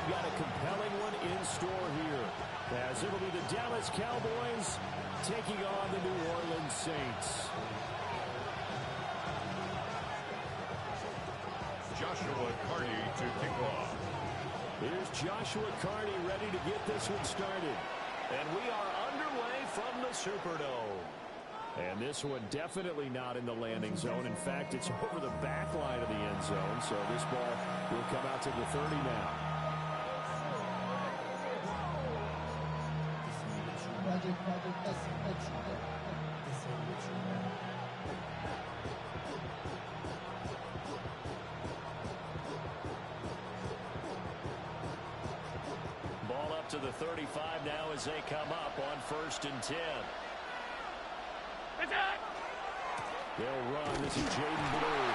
we've got a compelling one in store here, as it'll be the Dallas Cowboys taking on the New Orleans Saints. Joshua Carney to kick off. Here's Joshua Carney ready to get this one started. And we are underway from the Superdome. And this one definitely not in the landing zone. In fact, it's over the back line of the end zone. So this ball will come out to the 30 now. Ball up to the 35 now as they come up on 1st and 10. They'll run. This is Jaden Blue.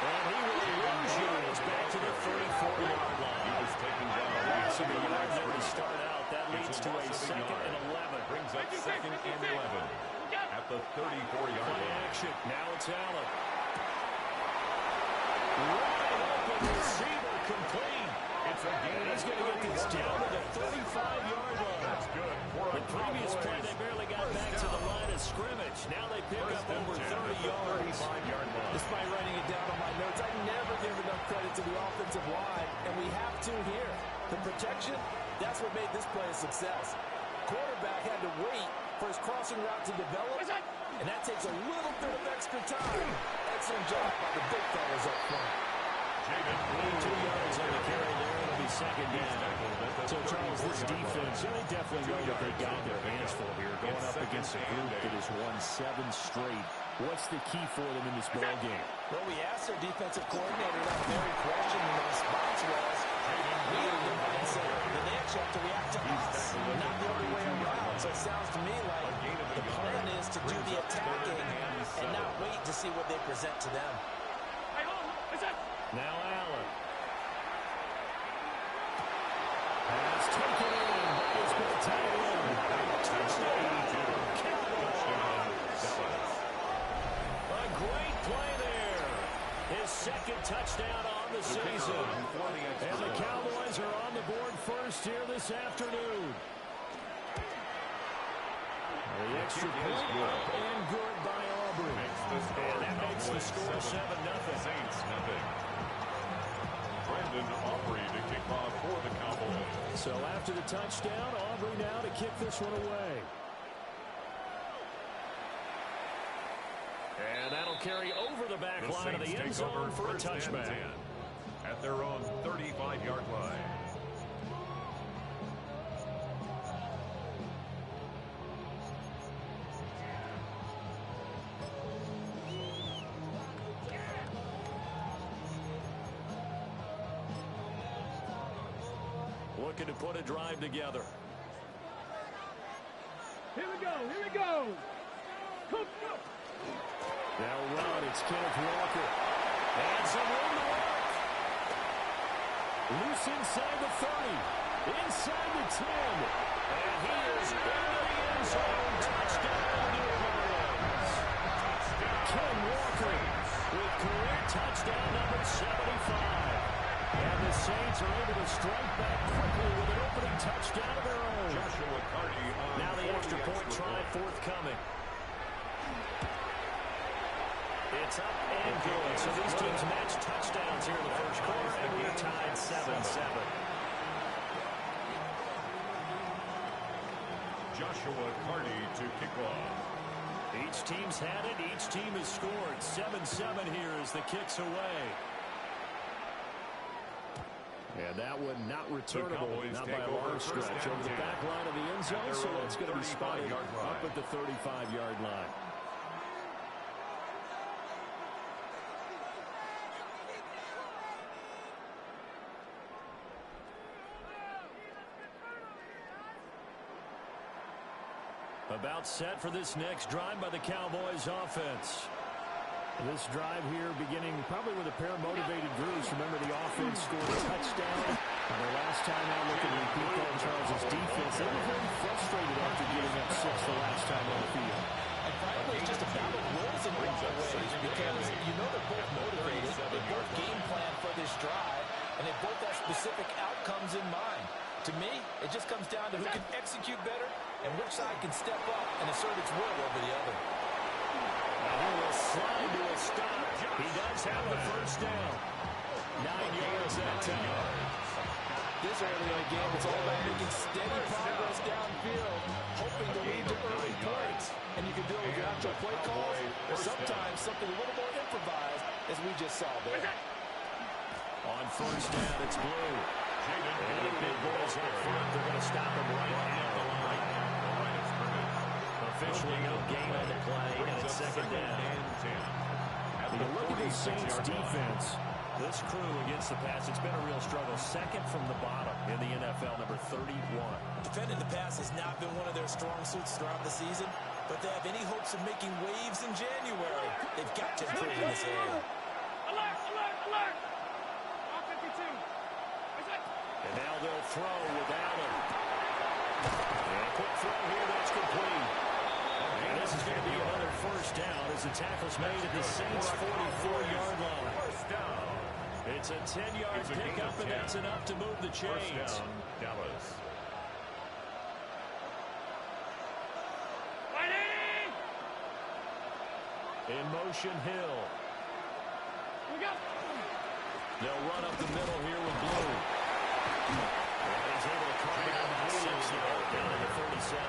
And he will lose yards back to the 34-yard line. He was taken down. So the yards there to start out. That leads to a 2nd and 11. Brings up 2nd and 11 at the 34-yard line. Action. Now it's Allen. Wide open receiver complete. It's a gain. He's going to get this down to the 35-yard line. That's good. The previous play, they barely got back to the line of scrimmage. Now they pick up over 30 yards. Despite writing it down on my notes, I never give enough credit to the offensive line, and we have to here. The protection, that's what made this play a success. Quarterback had to wait for his crossing route to develop, and that takes a little bit of extra time. Excellent job by the big fellas up front. 2 yards on the carry there. It'll be 2nd down. So, Charles, this defense, they definitely know what they got their hands full here, going up against a group that has won 7 straight. What's the key for them in this ball game? Well, we asked their defensive coordinator that very question, and the response was, we have the mindset that they actually have to react to us, not the other way around. So it sounds to me like the plan is to do the attacking and not wait to see what they present to them. Now Allen. Pass taken in. It's been tied in. A great play there. His 2nd touchdown on the season. And the Cowboys are on the board first here this afternoon. The extra point up and good by Aubrey. And that makes the score 7-0. Saints nothing. Brandon Aubrey to kick off for the Cowboys. So after the touchdown, Aubrey now to kick this one away. And that'll carry over the back line of the end zone for a touchback. At their own 35-yard line. Looking to put a drive together. Here we go, here we go. Now run, it's Kenneth Walker. And some room to work. Loose inside the 30. Inside the 10. And he is into the end zone. Touchdown, New Orleans. Ken Walker with career touchdown number 75. And the Saints are able to strike back quickly with an opening touchdown of their own. Joshua Carney on now the extra point try forthcoming. It's up and good. So these teams match touchdowns here in the first quarter, and we're tied 7-7. Joshua Carney to kick off. Each team's had it. Each team has scored. 7-7 here as the kick's away. And that one not returnable, not by a long stretch. Over the back line of the end zone, so that's going to be spotted up at the 35-yard line. About set for this next drive by the Cowboys offense. This drive here beginning probably with a pair of motivated groups. Remember, the offense scored a touchdown. And the last time out, looking at Pete Carlton Charles' defense, they were very frustrated after giving up 6 the last time on the field. And frankly, it's just a battle of wills in a lot of ways because you know they're both motivated. They both game plan for this drive. and they both have specific outcomes in mind. To me, it just comes down to who can execute better and which side can step up and assert its will over the other. Now he will slide to a stop. He does have the first down. 9 yards that time. This early in the game, it's all about making steady progress downfield, hoping to lead to early points. And you can do it with your actual play calls, or sometimes something a little more improvised, as we just saw there. On first down, it's Blue. And the big boys up front, they're going to stop him right at the line. Officially no gain on the play, and it's second down. You look at the Saints defense. This crew against the pass, it's been a real struggle. Second from the bottom in the NFL, number 31. Defending the pass has not been one of their strong suits throughout the season, but they have any hopes of making waves in January. They've got to improve in this area. Alert, alert, alert! All 52. And now they'll throw without him. And a quick throw here, that's complete. And this is going to be another first down as the tackle's made at the Saints' 44-yard line. First down. It's a 10-yard pickup, and that's enough to move the chains. First down, Dallas. In motion, Hill. We go. They'll run up the middle here with Blue. And he's able to carry out about 6 yards down to the 37.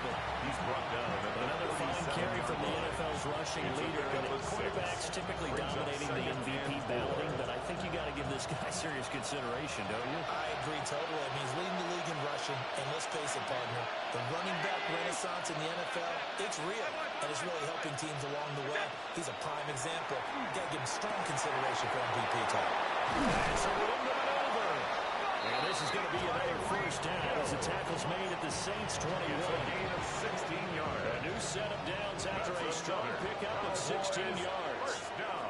He's brought down. Another fine carry from the NFL's rushing leader. And quarterbacks typically dominating the MVP balloting, but I think you got to give this guy serious consideration, don't you? I agree totally. I mean, he's leading the league in rushing, and let's face it, partner, the running back renaissance in the NFL, it's real, and it's really helping teams along the way. He's a prime example. Got to give him strong consideration for MVP talk. That's a room to maneuver. And this is going to be another first down as the tackle's made at the Saints' 21. Gain of 16 yards. A new set of downs after a strong pickup of 16 yards. First down.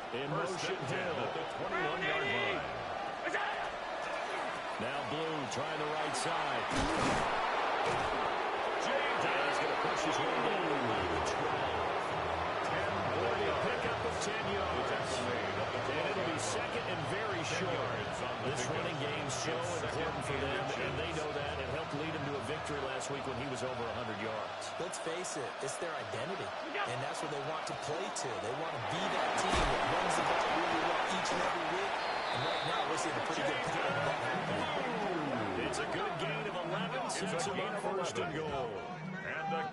In First motion, and 10 Hill. at the 21-yard line. Now Blue trying the right side. James is going to push his way down to the 12. 10 pickup of 10 yards. And it'll be second and very short. This running game's so important for them, and they know that. It helped lead them to a victory last week when he was over 100 yards. Let's face it, it's their identity, and that's what they want to play to. They want to be that team that runs the ball really well each and every week, and right now we're seeing a pretty good pattern of that happening. It's a good gain of 11, sets them up first and goal.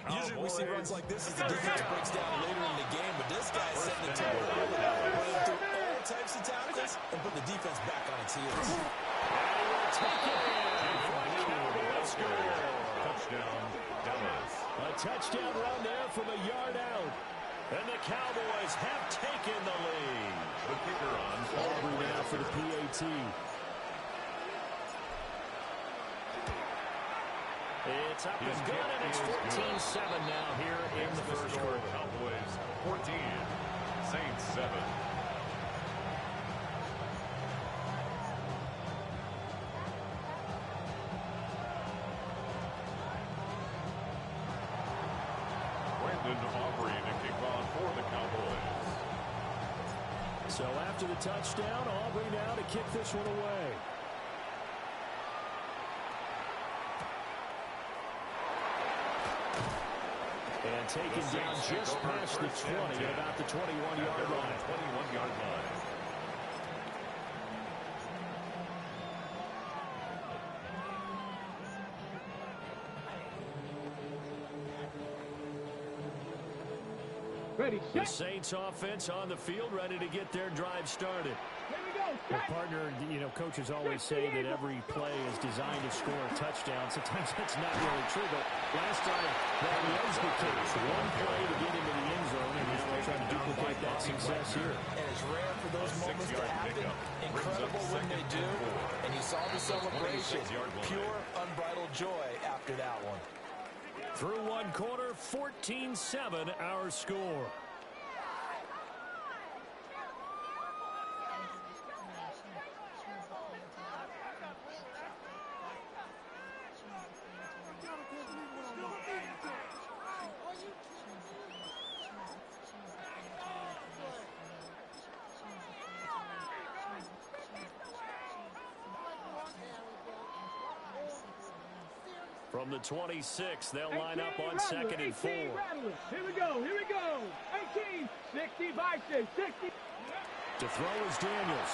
Usually we see runs like this as the defense breaks down later in the game, but this guy's setting the tone early, running through all types of tackles and put the defense back on its heels. Touchdown, Dallas. A touchdown run there from a yard out. And the Cowboys have taken the lead. The kicker on. Aubrey now for the PAT. It's up and good, and it's 14-7 now here in the first quarter. Cowboys 14, Saints 7. Brandon Aubrey to kick off for the Cowboys. So after the touchdown, Aubrey now to kick this one away. And taken down just past the 20 at about the 21-yard line. 21-yard line. Ready, The set. Saints offense on the field, ready to get their drive started. Here we go. Well, Set. partner, you know, coaches always say that every play is designed to score a touchdown. Sometimes that's not really true, but last time that was the case. One play to get into the end zone, and now they're trying to duplicate that success here. And it's rare for those moments to happen. Incredible when they do. And you saw the celebration. Pure, unbridled joy after that one. Through one quarter, 14-7 our score. From the 26, they'll line up on 2nd and 4. Here we go. 18, 65, 60. To throw is Daniels.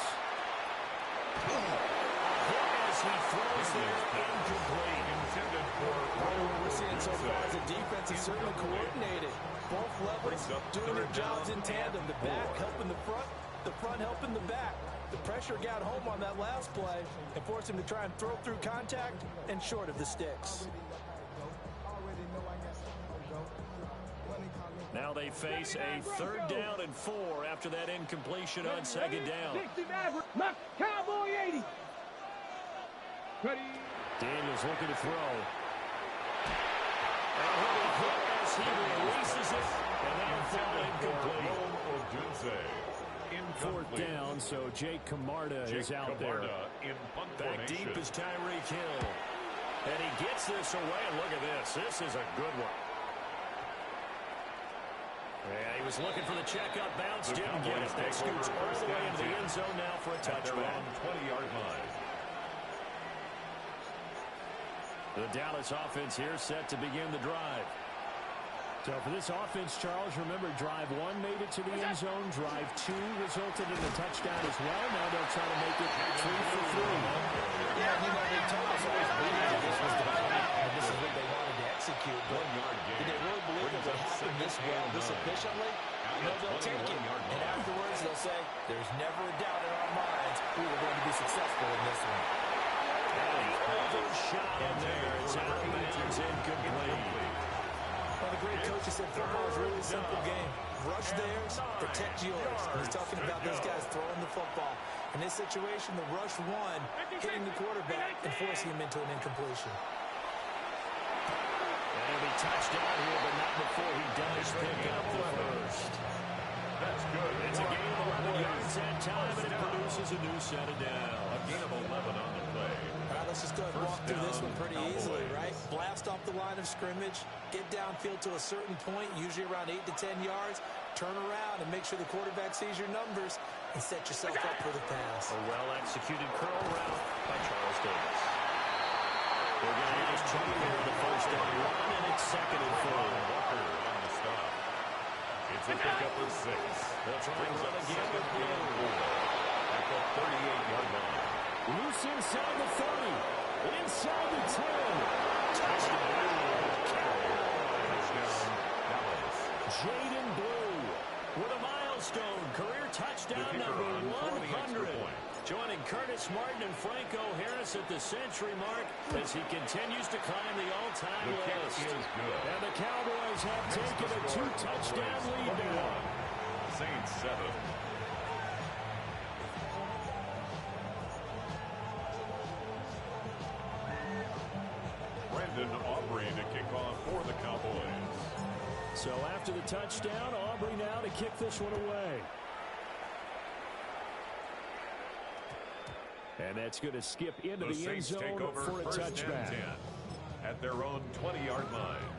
As he throws there, incomplete. Intended for What we're seeing so far is the defense is certainly coordinated. Both levels doing their jobs in tandem. The back helping the front helping the back. The pressure got home on that last play and forced him to try and throw through contact and short of the sticks. Now they face a 3rd down and 4 after that incompletion on 2nd down. Cowboy 80. Ready. Daniels looking to throw. And he'll be hit as he releases it. And that'll fall incomplete. 4th down, so Jake Camarda is out there. Back deep is Tyreek Hill. And he gets this away. And look at this. This is a good one. Yeah, he was looking for the checkup bounce. Didn't get it. That scoots all the way into the end zone now for a touchback. 20-yard line. The Dallas offense here set to begin the drive. So for this offense, Charles, remember, drive 1 made it to the end zone. Drive 2 resulted in a touchdown as well. Now they'll try to make it 3 for 3. Yeah, they told us always believed that this was the plan, and this is what they wanted to execute. But did they really believe it would happen this well, this efficiently? No, they'll take it. And afterwards, they'll say, there's never a doubt in our minds we were going to be successful in this one. And he overshot in there. It's out of bounds, incomplete. Well, the great coach has said football is really a simple game. Rush theirs, protect yours. And he's talking about those guys throwing the football. In this situation, the rush one, hitting the quarterback and forcing him into an incompletion. And he'll be touchdown here, but not before he does pick up the first. That's good. It's a gain of 11 yards that time, and it produces a new set of downs. A gain of 11 on the play. All right, let's just go ahead and walk through this one pretty easily, right? Blast off the line of scrimmage, get downfield to a certain point, usually around 8 to 10 yards, turn around and make sure the quarterback sees your numbers and set yourself up for the pass. A well-executed curl route by Charles Davis. They're going to use trouble here in the first down run, and it's 2nd and 4. Walker on the stop. It's a pickup of 6. They'll try and run again with Blue. At the 38-yard line. Loose inside the 30. Inside the 10. Touchdown. Dallas. Jaden Blue with a milestone career touchdown number 100. Joining Curtis Martin and Franco Harris at the century mark as he continues to climb the all-time list. And the Cowboys have taken a 2-touchdown lead now. Saints 7. Brandon Aubrey to kick off for the Cowboys. So after the touchdown, Aubrey now to kick this one away. And that's going to skip into the end zone for a touchback. At their own 20-yard line.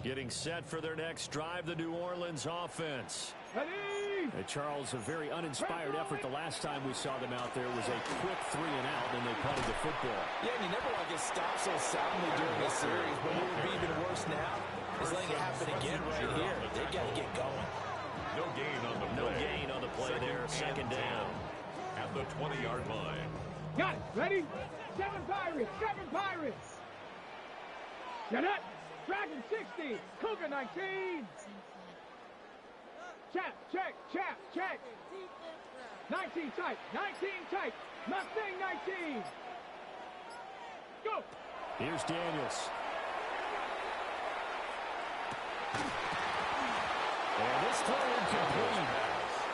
Getting set for their next drive, the New Orleans offense. And Charles, a very uninspired effort the last time we saw them out there was a quick 3-and-out, and they punted the football. Yeah, and you never want to get stopped so soundly during this series, but what would be even worse now is letting it happen again right here. They've got to get going. No gain on the play. No gain on the play there. 2nd down. At the 20-yard line. Got it. Ready? 7 Pirates. 7 Pirates. Get it. Dragon 60. Cougar 19. Check. 19 tight. 19 tight. Mustang 19. Go. Here's Daniels. And this throw incomplete.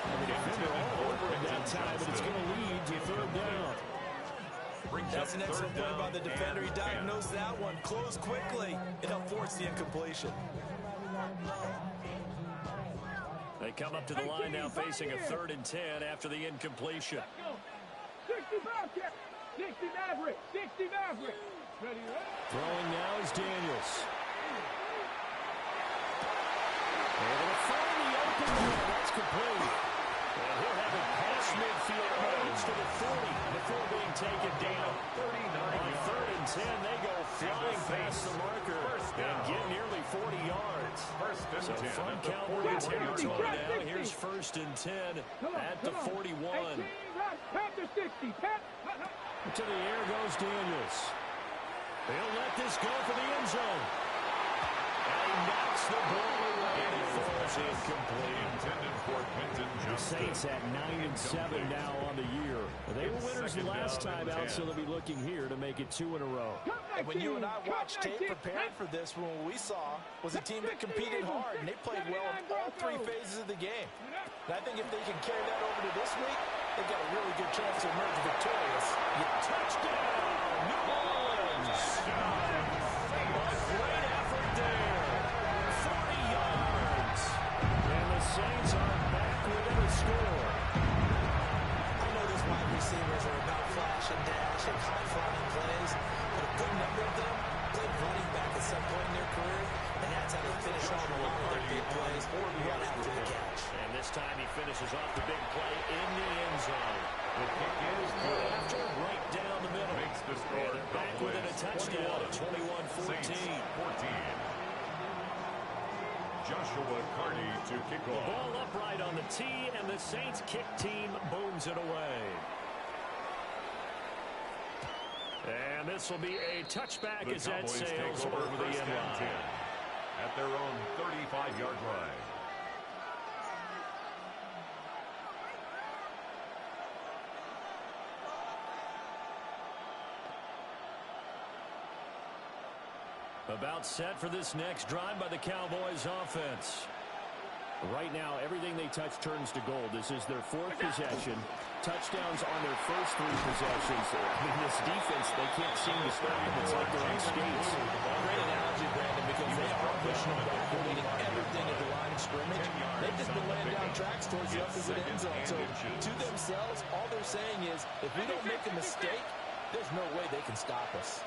And the defender all over it that time, but it's going to lead to 3rd down. That's an excellent play by the defender. He diagnosed that one. Closed quickly. It helped force the incompletion. They come up to the line now facing a 3rd and 10 after the incompletion. 60 Maverick. 60 Maverick. 60 Maverick. Ready? Throwing now is Daniels. They're going to find the open man. That's complete. And midfield moves to the 40 before being taken down. 39 on 3rd and 10, they go flying past the marker and get nearly 40 yards. So from Cowboy territory now, here's 1st and 10 at the 41. To the air goes Daniels. He'll let this go for the end zone. And he knocks the ball away and it falls incomplete. The Saints at 9-7 now on the year. They were winners the last time out, so they'll be looking here to make it 2 in a row. And when you and I watched tape preparing for this, what we saw was a team that competed hard, and they played well in all 3 phases of the game. And I think if they can carry that over to this week, they've got a really good chance to emerge victorious. Touchdown, New Orleans! A great effort there. 40 yards. And the Saints are back within a score. I know these wide receivers are about flash and dash and high-flying plays, but a good number of them played running back at some point in their career, and that's how they finish off a lot of their big plays, run after the catch. And this time he finishes off the big play in the end zone. The kick is good after, right down the middle. Makes the score back within a touchdown, 21-14. Joshua Carney to kick The off. ball upright on the tee, and the Saints kick team booms it away. And this will be a touchback The as that Cowboys sails take over over the first end and 10 line. at their own 35-yard line. About set for this next drive by the Cowboys offense. Right now, everything they touch turns to gold. This is their 4th possession. Touchdowns on their first 3 possessions. I mean, this defense, they can't seem to stop them. It's like they're on skates. Great analogy, Brandon, because they are pushing them back. They're leading everything at the line of scrimmage. They've just been laying down tracks towards the opposite end zone. So, to themselves, all they're saying is, if we don't make a mistake, there's no way they can stop us.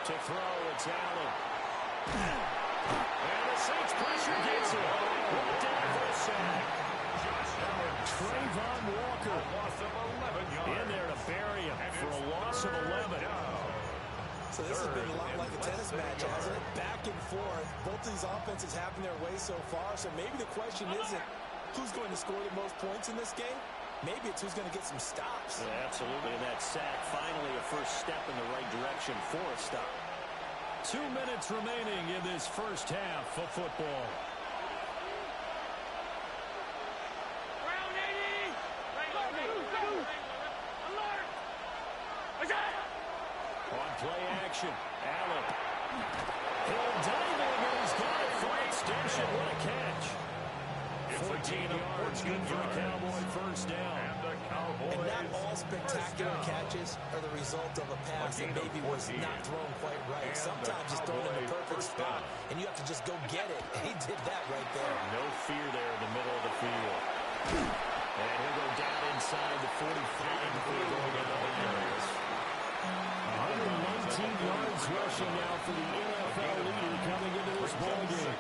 To throw, it's Allen. And the Saints pressure gets it. Brought down for a sack. Trayvon Walker in there to bury him for a loss of 11. So this has been a lot like a tennis match, hasn't it? Back and forth. Both these offenses having their way so far. So maybe the question isn't who's going to score the most points in this game. Maybe it's who's going to get some stops. Yeah, absolutely. And that sack, finally a first step in the right direction for a stop. 2 minutes remaining in this first half of football. On play action, Allen. He'll dive in, and he's got it for extension. What a catch. 14 yards, good for a Cowboy first down. And not all spectacular catches are the result of a pass that maybe was not thrown quite right. Sometimes it's thrown in the perfect spot, and you have to just go get it. And he did that right there. No fear there in the middle of the field. And he'll go down inside the 45 before going into the areas. 119 yards rushing now for the NFL leader coming into this ballgame.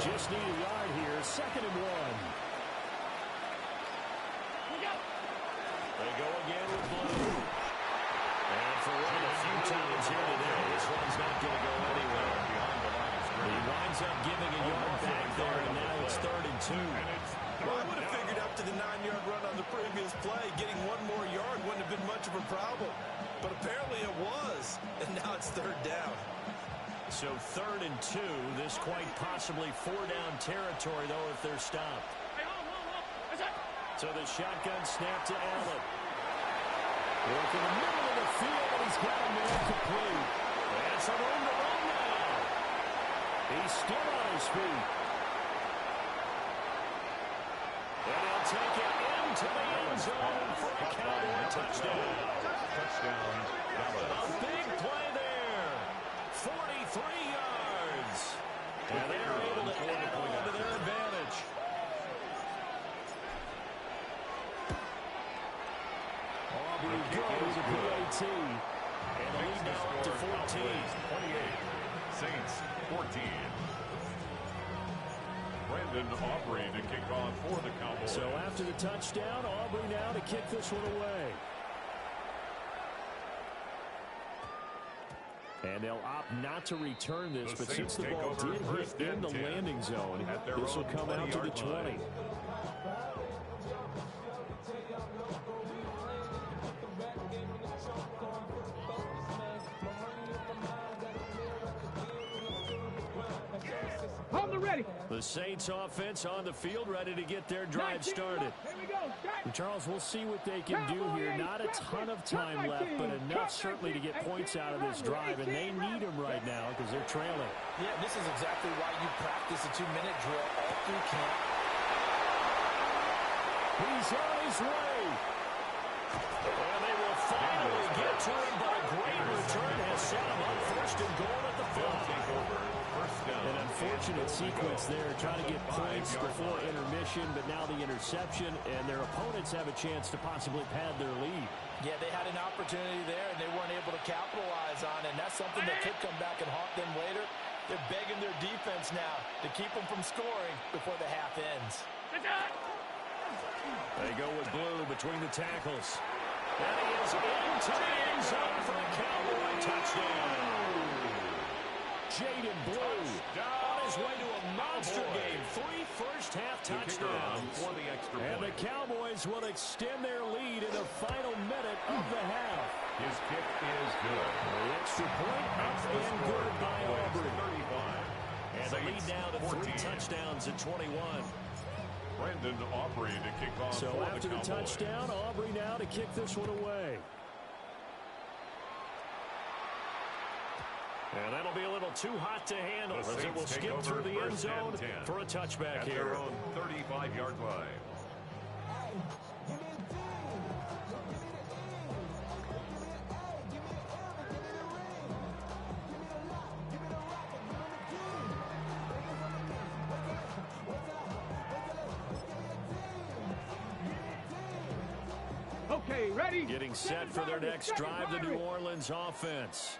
Just need a yard here, 2nd and 1. They go again with Blue. And for one of the few times here today, this one's not going to go anywhere. He winds up giving a yard back there, and now it's 3rd and 2. Well, I would have figured up to the 9-yard run on the previous play. Getting one more yard wouldn't have been much of a problem. But apparently it was, and now it's 3rd down. So 3rd and 2. This quite possibly 4-down territory, though, if they're stopped. So the shotgun snap to Allen. Work in the middle of the field, and he's got a man complete. That's a room to run now. He's still on his feet. And he'll take it into the end zone for a Cowboy touchdown. A big play there. 43 yards. And they're able to add on to their advantage. Aubrey goes to PAT. And the lead now up to 14. Saints 14. Brandon Aubrey to kick off for the Cowboys. So after the touchdown, Aubrey now to kick this one away. And they'll opt not to return this, but since the ball did hit in the landing zone, this will come out to the 20. Ready. The Saints offense on the field, ready to get their drive started. Here we go. And Charles, we'll see what they can do here. Not a ton of time left, but enough certainly to get points out of this drive, and they need them right now because they're trailing. Yeah, this is exactly why you practice a 2-minute drill all through camp. He's on his way. And they will finally get to him, but a great return has set him up first and goal at the 5. An unfortunate sequence there, trying to get points before intermission, but now the interception, and their opponents have a chance to possibly pad their lead. Yeah, they had an opportunity there, and they weren't able to capitalize on it, and that's something that could come back and haunt them later. They're begging their defense now to keep them from scoring before the half ends. They go with Blue between the tackles. And he is into the end zone for a Cowboy touchdown. Jaden Blue on his way to a monster game. 3 first-half touchdowns. And the Cowboys will extend their lead in the final minute of the half. His kick is good. The extra point up and good by Aubrey. And the lead now to 3 touchdowns at 21. Brandon Aubrey to kick off. So after the touchdown, Aubrey now to kick this one away. And that'll be a little too hot to handle as it will skip through the end zone for a touchback here. At their own 35-yard line. Okay, ready. Getting set for their next drive, the New Orleans offense.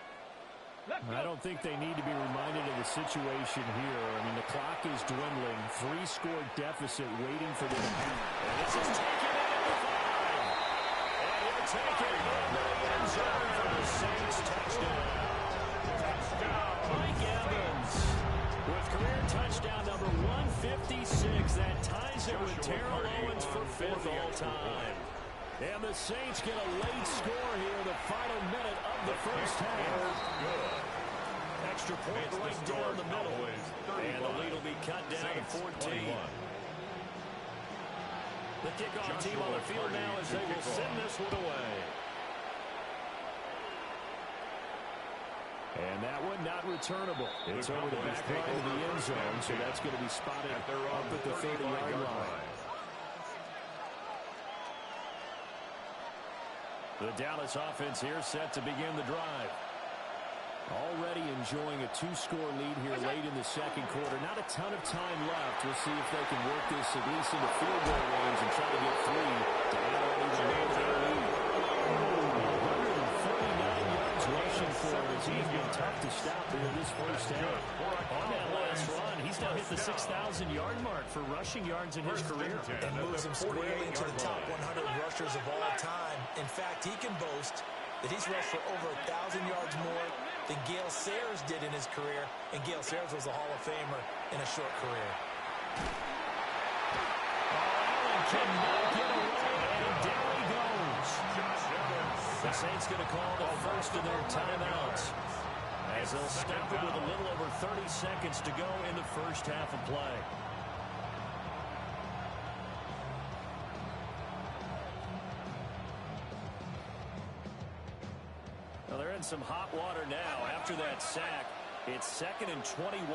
I don't think they need to be reminded of the situation here. I mean, the clock is dwindling. 3-score deficit waiting for them to pass. And this is taken in at the 5. And he'll take it into the end zone for the Saints touchdown. Mike Evans with career touchdown number 156. That ties it with Terrell Owens for 5th all-time. And the Saints get a late score here in the final minute of the first half. Extra point right down the middle. And the lead will be cut down to 14. The kickoff team on the field now as they will send this one away. And that one not returnable. It's over the back line of the end zone, so that's going to be spotted up at the 30-yard line. The Dallas offense here set to begin the drive. Already enjoying a 2-score lead here late in the second quarter. Not a ton of time left. We'll see if they can work this at least into field goal range and try to get 3 to add on even more to their lead. 149 yards rushing for him as he's been tough to stop here this first half. On that last run, he's now hit the 6,000-yard mark for rushing yards in his career. And moves him squarely into the top 100 rushers of all time. In fact, he can boast that he's rushed for over 1,000 yards more than Gale Sayers did in his career, and Gale Sayers was a Hall of Famer in a short career. Allen cannot get away, and down he goes. The Saints going to call the first of their timeouts as they'll stop it with a little over 30 seconds to go in the first half of play. Well, they're in some hot water now after that sack. It's 2nd and 21.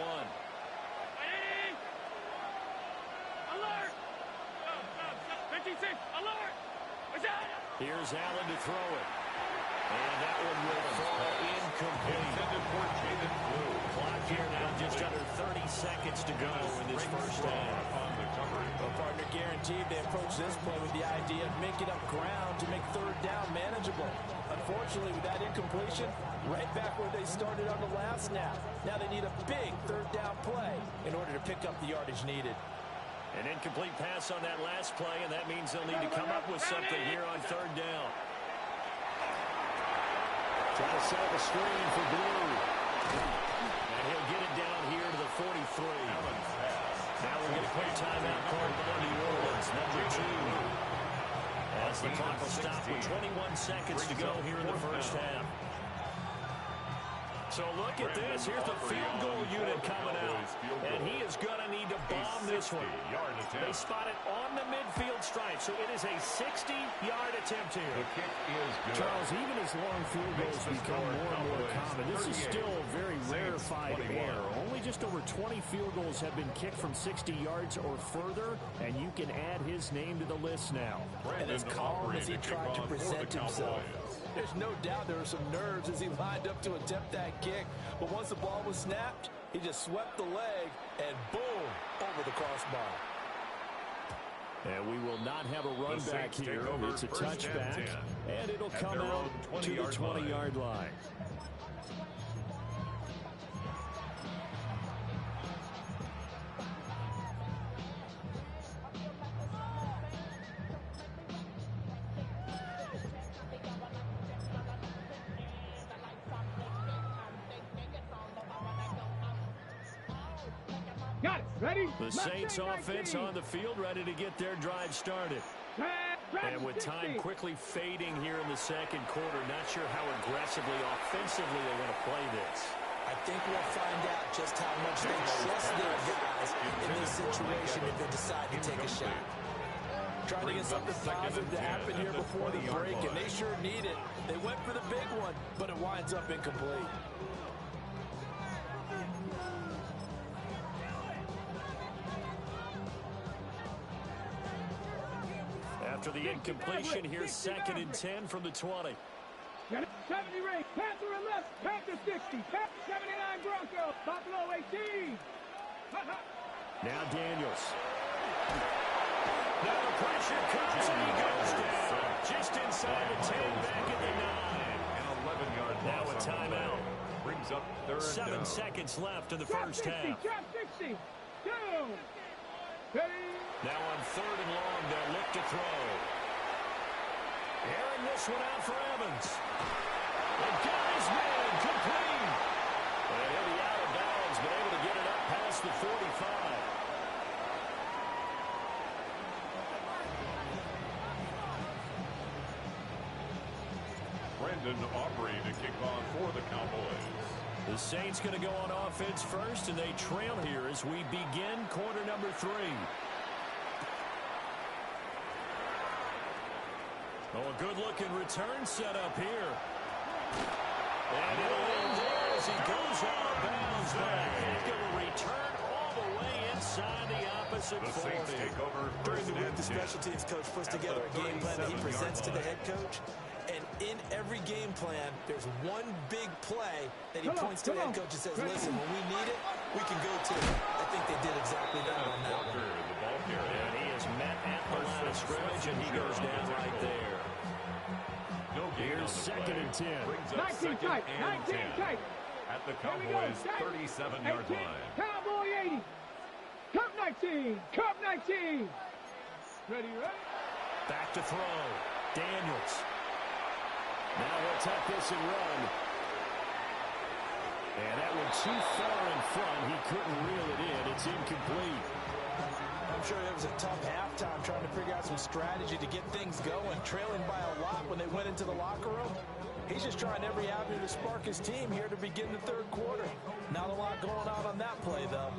Alert! 56, alert! Here's Allen to throw it. And that one will fall incomplete. Intended for Jaden Blue. clock here now, just under 30 seconds to go in this first half. Well, partner, guaranteed they approach this play with the idea of making up ground to make third down manageable. Unfortunately, with that incompletion, right back where they started on the last snap. Now they need a big third down play in order to pick up the yardage needed. An incomplete pass on that last play, and that means they'll need to come up with something here on third down. Try to set up a screen for Blue. And he'll get it down here to the 43. Now we're going to put timeout called by New Orleans, number 2. As the clock will stop with 21 seconds to go here in the first half. So look at this. Here's the field goal unit coming out. And he is going to need to bomb this one. They spot it on the midfield stripe. So it is a 60-yard attempt here. The kick is good. Charles, even as long field goals become more and more common, this is still a very rarefied air. Only just over 20 field goals have been kicked from 60 yards or further, and you can add his name to the list now. And as calm as he tried to present himself. There's no doubt there were some nerves as he lined up to attempt that kick. But once the ball was snapped, he just swept the leg and boom, over the crossbar. And we will not have a run back here. It's a touchback, and it'll come out to the 20-yard line. Got it. Ready? The Saints offense on the field, ready to get their drive started. And with time quickly fading here in the second quarter, not sure how aggressively, offensively they want to play this. I think we'll find out just how much they trust their guys in this situation if they decide to take a shot. Trying to get something positive to happen here before the break, and they sure need it. They went for the big one, but it winds up incomplete. After the incompletion, here's 2nd and 10 from the 20. Got it. 70 rate. Panther and left. Panther 60. 79 Broncos. Buffalo 18. Now Daniels. Now the pressure comes and he goes down. Just inside the 10, back at the 9. An 11-yard Now a loss on the timeout. play. Brings up third 7 down. seconds left in the Drop first 60. half. Drop 60. Down. Ready? Now on 3rd and long, they'll look to throw. Airing this one out for Evans. The guy's man, complete. And he'll be out of bounds, but able to get it up past the 45. Brendan Aubrey to kick off for the Cowboys. The Saints going to go on offense first, and they trail here as we begin quarter number 3. Oh, a good-looking return set up here. And it'll end there as he goes out of bounds. But a heck of a return all the way inside the opposite 40. During the week, the special teams coach puts together a game plan that he presents to the head coach. And in every game plan, there's one big play that he points to the head coach and says, listen, when we need it, we can go to it. I think they did exactly that on that one. And he is met at the line of scrimmage, and he goes down right there. Here's 2nd and 10. 19 tight. 19 tight. At the Cowboys' 37-yard line. Cowboy 80. Cup 19. Cup 19. Ready, right? Back to throw. Daniels. Now he'll tuck this and run. And that one too far in front. He couldn't reel it in. It's incomplete. I'm sure it was a tough halftime trying to figure out some strategy to get things going, trailing by a lot when they went into the locker room. He's just trying every avenue to spark his team here to begin the third quarter. Not a lot going on that play, though.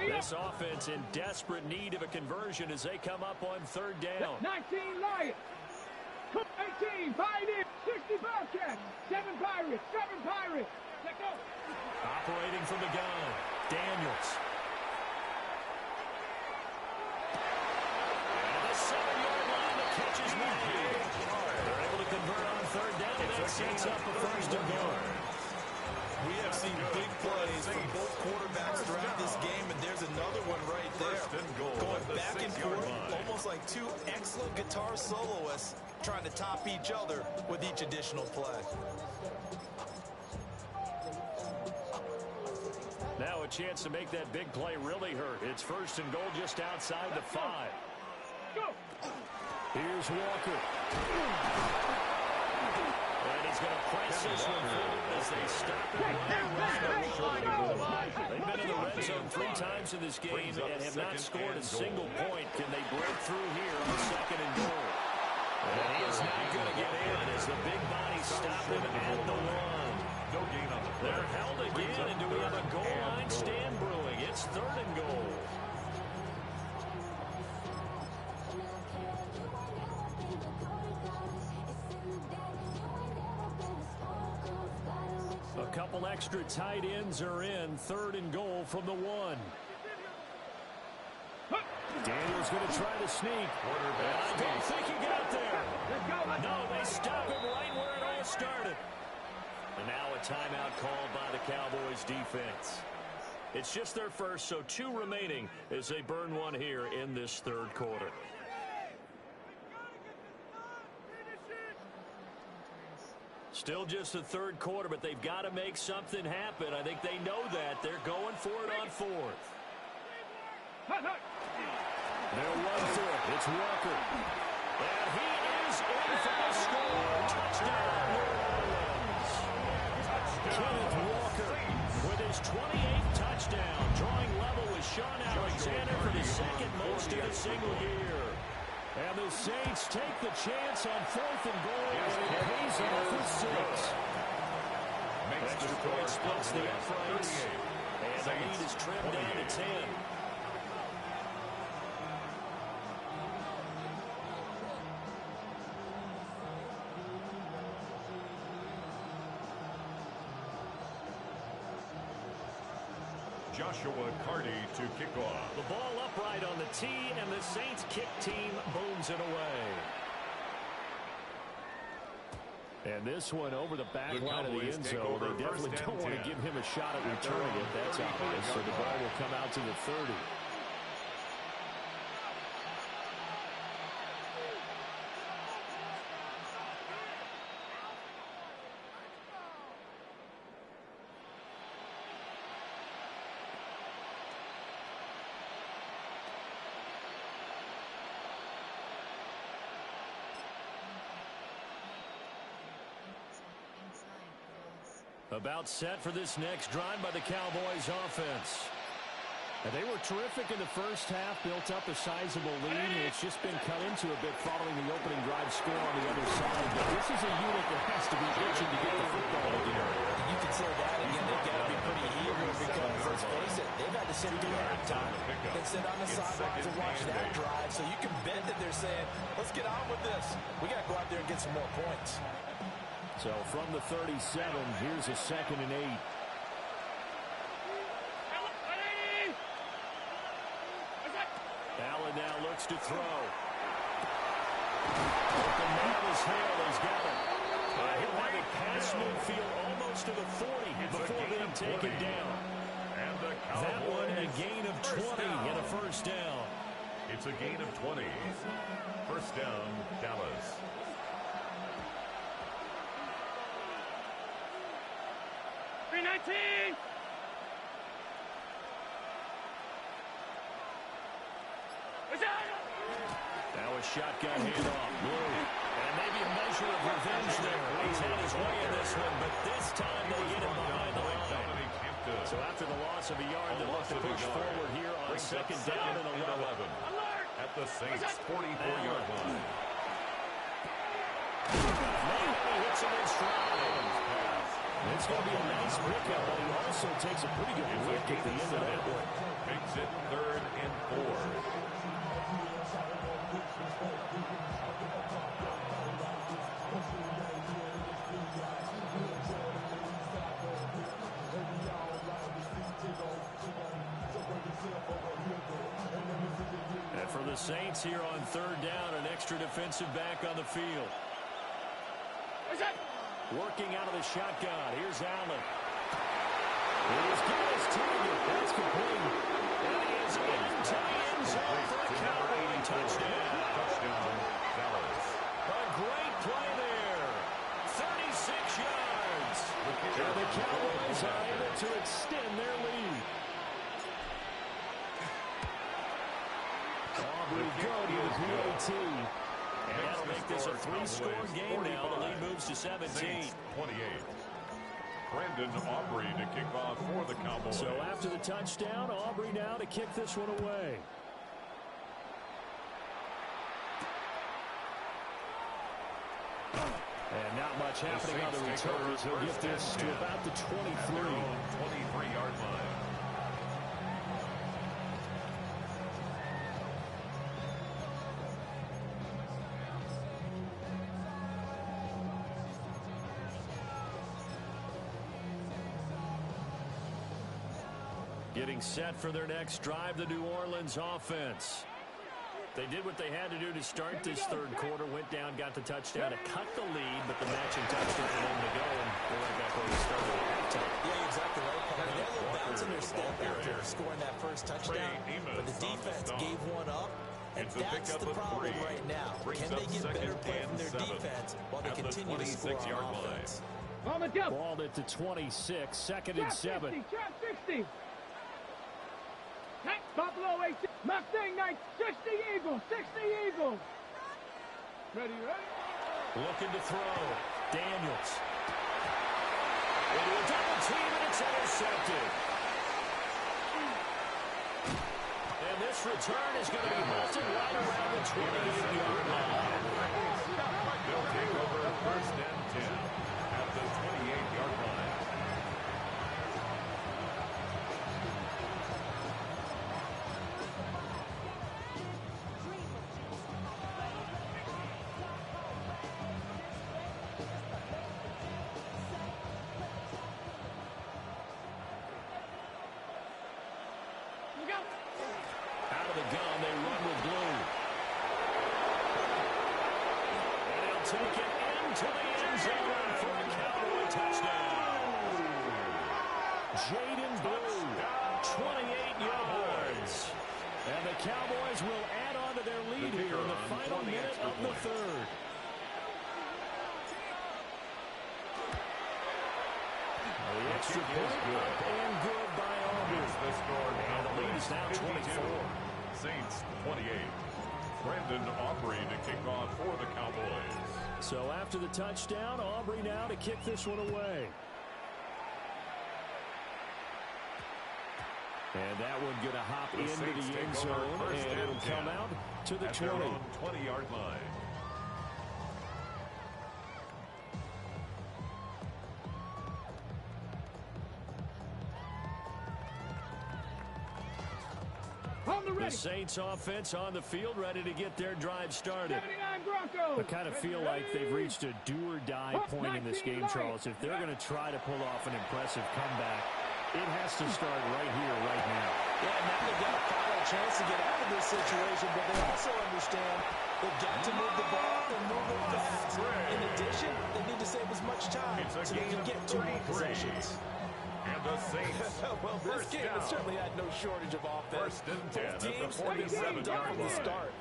This offense in desperate need of a conversion as they come up on 3rd down. 19 Lions. 18 Pioneers. 60 Bobcats. 7 Pirates. 7 Pirates. Let go. Operating from the gun. Daniels. And the 7-yard line, the catch is made. They're able to convert sets up a first and goal. We have seen big plays from both quarterbacks throughout this game, and there's another one right there. Going back and forth, almost like two excellent guitar soloists trying to top each other with each additional play. Now a chance to make that big play really hurt. It's first and goal just outside the 5. Go. Here's Walker. And he's going to press this one forward as they stop it right around the line. They've been in the red zone 3 times in this game and have not scored a single point. Can they break through here on second and goal? And he is not going to get in as the big body stop him at the 1. No gain on the play. They're held again, and do we have a goal line stand brewing? It's third and goal. A couple extra tight ends are in. Third and goal from the 1. Daniel's going to try to sneak. I don't think he got there. No, they stop him right where it all started. And now a timeout called by the Cowboys defense. It's just their first, so 2 remaining as they burn one here in this third quarter. Still just the third quarter, but they've got to make something happen. I think they know that. They're going for it on 4th. They'll run through it. It's Walker. And he is in for the score. Touchdown, New Orleans. Kenneth Walker with his 28th touchdown, drawing level with Sean Alexander for the second most in a single year. And the Saints take the chance on 4th and goal, and it pays off for 6. Extra point splits the uprights, and the lead is trimmed down to 10. Joshua Carty to kick off. The ball upright on the tee, and the Saints kick team booms it away. And this one over the back line of the end zone. They definitely don't want to give him a shot at returning it. That's obvious. So the ball will come out to the 30. About set for this next drive by the Cowboys offense. And they were terrific in the first half, built up a sizable lead. It's just been cut into a bit following the opening drive score on the other side. But this is a unit that has to be itching to get the football again. You can say that again. They've got to be pretty eager because, let's face it, they've had to sit through halftime and sit on the sidelines and watch that drive. So you can bet that they're saying, let's get on with this. We got to go out there and get some more points. So from the 37, here's a 2nd and 8. Allen now looks to throw. Open man is Hale. He's got it. He'll have it past midfield almost to the 40 before being taken down. And the That one a gain of 20 and a first down. It's a gain of 20. First down, Dallas. Now a shotgun handoff. Blue. And maybe a measure of revenge there. He's had his way in this one, but this time they get him behind the line. So after the loss of a yard, they look to push forward here on second down and 11. At the Saints' 44-yard line. Maybe hits him in stride. It's going to be a nice pickup, but he also takes a pretty good lick at the end of that one. Makes it 3rd and 4. And for the Saints here on 3rd down, an extra defensive back on the field. Working out of the shotgun. Here's Allen. He's got his target. That's complete. And he is into the end zone for a Cowboy touchdown. Touchdown, Dallas. A great play there. 36 yards. And the Cowboys are able to extend their lead. Aubrey go to the PAT. And that'll make this a 3-score game now. The lead moves to 17. 28. Brandon Aubrey to kick off for the Cowboys. So after the touchdown, Aubrey now to kick this one away. And not much happening on the return. He'll get this to about the 23. 23-yard line. Getting set for their next drive, the New Orleans offense. They did what they had to do to start this third quarter. Went down, got the touchdown to cut the lead, but the matching touchdown for them to go, and they're right back where they started at halftime. Yeah, exactly right, Paul. They had a little bounce in their step after scoring that first touchdown, but the defense gave one up, and that's the problem right now. Can they get better play from their defense while they continue to score on offense? Balled at the 26, second and 7. Trap 60. Buffalo 8. Mustang 9. 60 Eagles. 60 Eagles. Ready? Looking to throw. Daniels. Into a double team, and it's intercepted. And this return is going to be halted right around the 28-yard line. They'll take over first and 10 at the 28-yard line. Out of the gun, they run with blue. And he'll take it into the end zone for a Cowboy touchdown. Jaden Blue, 28 yards. And the Cowboys will add on to their lead here in the final minute of the third. The extra point up and good by Aubrey. The score And the lead is now 24. Saints 28. Brandon Aubrey to kick off for the Cowboys. So after the touchdown, Aubrey now to kick this one away. And that one going to hop into the end zone, and it'll come out to the 20. 20-yard line. The Saints offense on the field, ready to get their drive started. 79 Broncos. I kind of feel like they've reached a do-or-die point in this game, Charles. If they're going to try to pull off an impressive comeback, it has to start right here, right now. Yeah, now they've got a final chance to get out of this situation, but they also understand they've got to move the ball and move it fast. In addition, they need to save as much time so they can get 2 more possessions. And the Saints. Well, this game has certainly had no shortage of offense. First and 10 both teams have been revved up from the start.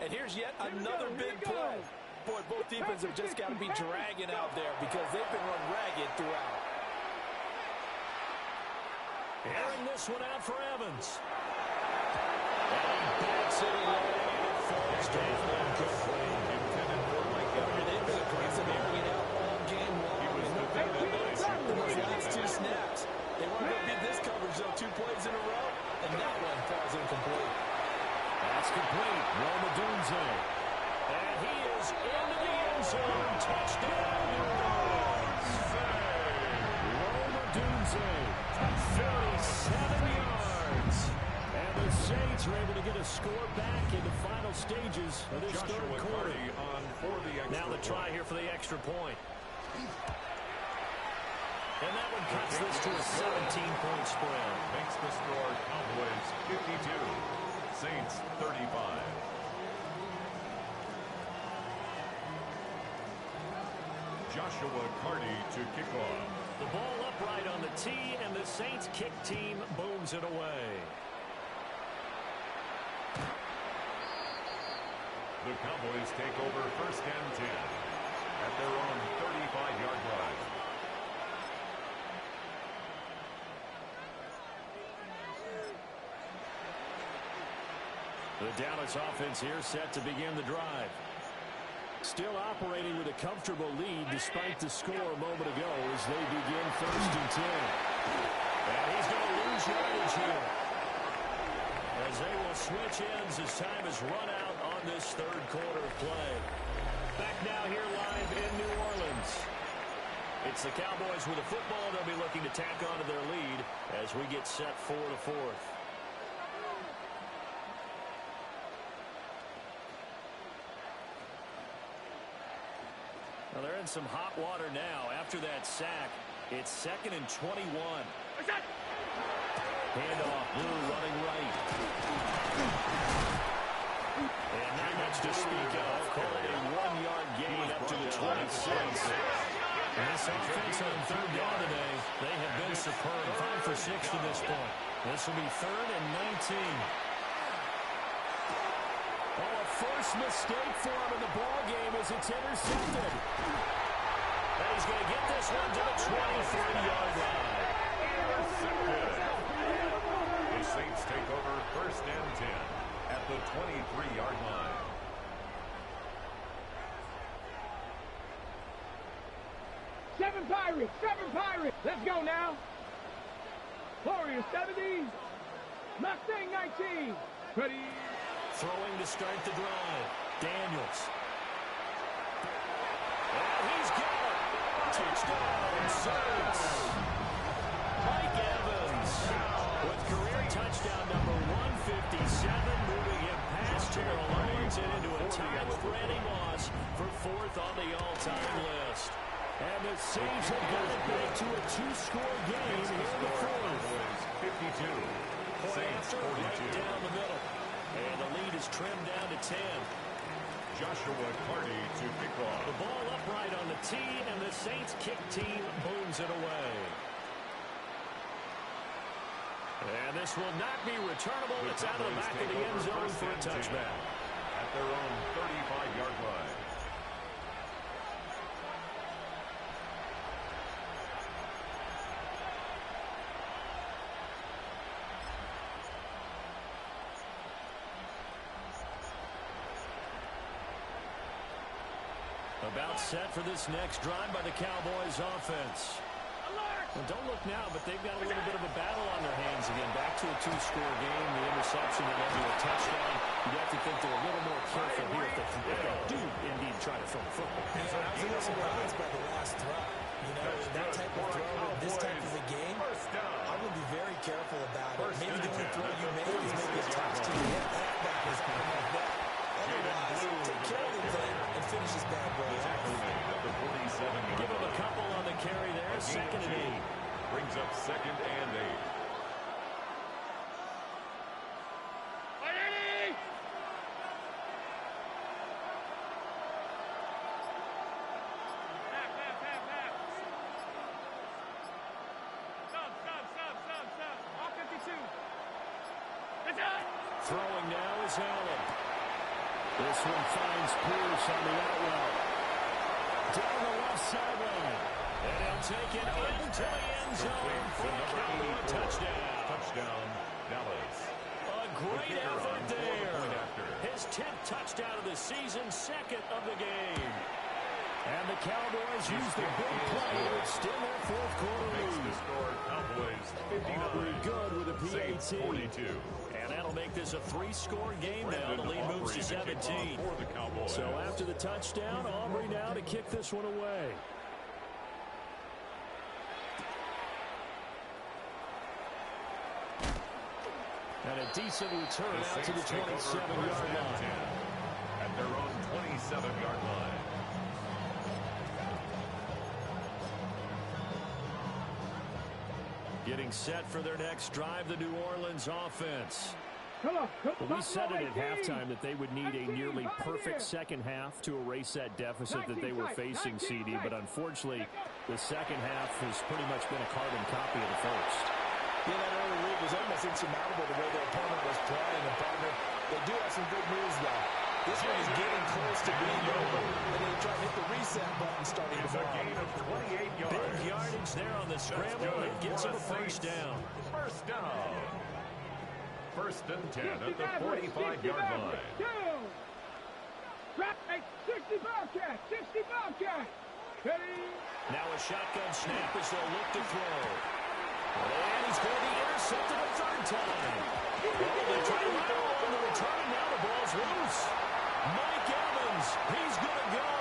And here's yet another big play. Boy, both defenses have just got to be dragging out there because they've been run ragged throughout. Airing this one out for Evans. And he backs it away, and it falls down incomplete. Intended for Mike Evans. They've been aggressive airing it out all game long. In those last 2 snaps, they weren't going to beat this coverage, though, 2 plays in a row, and that one falls incomplete. That's complete. Roma Dunze. And he is into the end zone. Touchdown, New Orleans. Roma Dunze. 37 yards. And the Saints are able to get a score back in the final stages of this third quarter. On for the extra Now the try here for the extra point. And that one cuts this to a 17-point spread. Makes the score Cowboys 52, Saints 35. Joshua Carty to kick off. The ball upright on the tee, and the Saints kick team booms it away. The Cowboys take over 1st and 10 at their own 35-yard line. The Dallas offense here set to begin the drive. Still operating with a comfortable lead despite the score a moment ago as they begin 1st and 10. And he's going to lose yardage here, as they will switch ends as time has run out on this 3rd quarter of play. Back now here live in New Orleans. It's the Cowboys with the football. They'll be looking to tack onto their lead as we get set for the 4th. Well, they're in some hot water now. After that sack, it's 2nd and 21. Handoff, Blue running right. And not much to speak of. Call it a 1-yard gain up to the 26. And this offense on 3rd down today, they have been superb. 5 for 6 to this point. This will be 3rd and 19. Oh, a first mistake for him in the ball game as it's intercepted. And he's going to get this one to the 23-yard line. The Saints take over 1st and 10 at the 23-yard line. Seven Pirates, let's go now. Warriors 70, Mustang 19, ready. Throwing to start the drive. Daniels. And he's got it. Touchdown, Saints. Mike Evans with career touchdown number 157, moving him past Terrell Owens and into a tie with Randy Moss for 4th on the all-time list. And the Saints have got it back to a 2-score game here in the 4th. 52. Saints 42. Right down the middle. And the lead is trimmed down to 10. Joshua Carty to kick off. The ball upright on the tee, and the Saints kick team booms it away. And this will not be returnable. It's out of the back of the end zone for a touchback. At their own 35-yard line. About set for this next drive by the Cowboys offense. Well, don't look now, but they've got a little bit of a battle on their hands again. Back to a 2-score game. The interception that led to a touchdown. You'd have to think they're a little more careful here if they do indeed try to throw the football. Yeah, I was a little surprised by the last throw. You know, that type of throw in this type of a game, I would be very careful about it. Maybe the only throw you make is maybe a touch to the halfback or something like that. Otherwise, take care of the thing and finish this bad boy off. Give him a couple on the carry there. 2nd and 8. Brings up 2nd and 8. Throwing now is Allen. This one finds Pierce on the out route. Down the left sideline. And he'll take it into the end zone for a Cowboy touchdown. Touchdown, Dallas. A great effort there. His 10th touchdown of the season, 2nd of the game. And the Cowboys use the big play to extend their 4th quarter Makes lead. the score Cowboys 59. Good with a Saints PAT. 42. And that'll make this a 3-score game now. The lead moves to 17. For the Cowboys. So after the touchdown, Aubrey now to kick this one away. And a decent return out to the 27-yard line. At their own 27-yard line. Getting set for their next drive, the New Orleans offense. Well, we said it at halftime that they would need a nearly perfect second half to erase that deficit that they were facing, CD. But unfortunately, the second half has pretty much been a carbon copy of the first. Yeah, that early lead was almost insurmountable the way their opponent was playing. And partner, they do have some good news, though. This one is getting close to being over. And they try to hit the reset button starting to a gain of 28 yards. Big yardage there on the scramble. It gets him a first down. First down. First and 10 at the 45-yard line. Drop a 60 Bobcat. 60 Bobcat. Now a shotgun snap as they'll look to throw. And he's going to be intercepted a third time. Oh, they try to run on the return. Now the ball's loose. Mike Evans, he's going to go.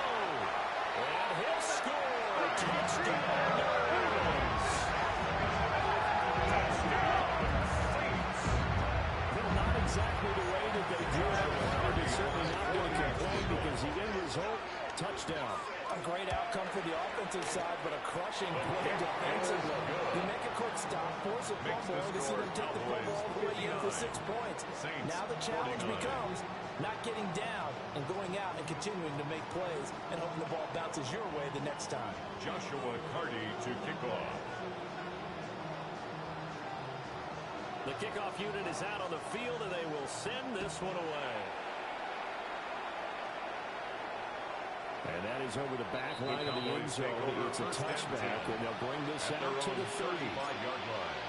And he'll score. Touchdown, Ravens. Well, not exactly the way that they drew it, but they're certainly not going to complain because the end result, touchdown. A great outcome for the offensive side, but a crushing play defensively. You make a quick stop, force a fumble, and you see them take the fumble all the way in for 6 points. Now the challenge becomes not getting down and going out and continuing to make plays and hoping the ball bounces your way the next time. Joshua Carty to kick off. The kickoff unit is out on the field, and they will send this one away. And that is over the back line of the end zone. It's a touchback, and they'll bring this out to the 35-yard line.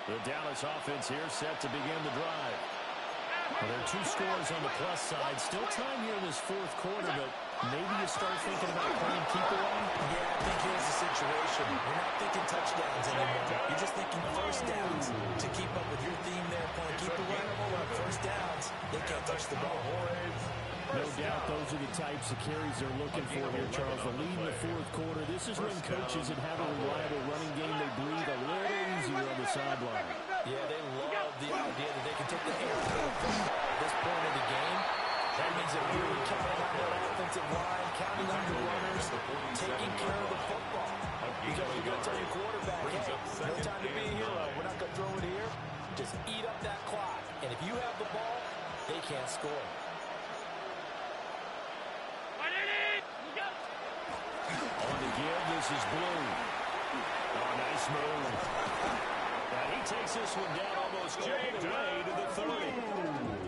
The Dallas offense here set to begin the drive. Well, there are 2 scores on the plus side. Still time here in this fourth quarter, but maybe you start thinking about playing keep away. Yeah, I think here's the situation. You're not thinking touchdowns anymore. You're just thinking first downs. To keep up with your theme there, playing keep away. First downs, they can't touch the ball. No doubt those are the types of carries they're looking for here, Charles. The lead in the fourth quarter. This is when coaches that have a reliable running game, they breathe a little easier on the sideline. Yeah, they love the idea that they can take the air out of the football at this point in the game. That means they're really counting on that offensive line, counting on the runners, taking care of the football. Because you're going to tell your quarterback, hey, no time to be a hero. We're not going to throw it here. Just eat up that clock. And if you have the ball, they can't score. On the give, this is Blue. Oh, nice move. And he takes this one down almost all the way to the 30.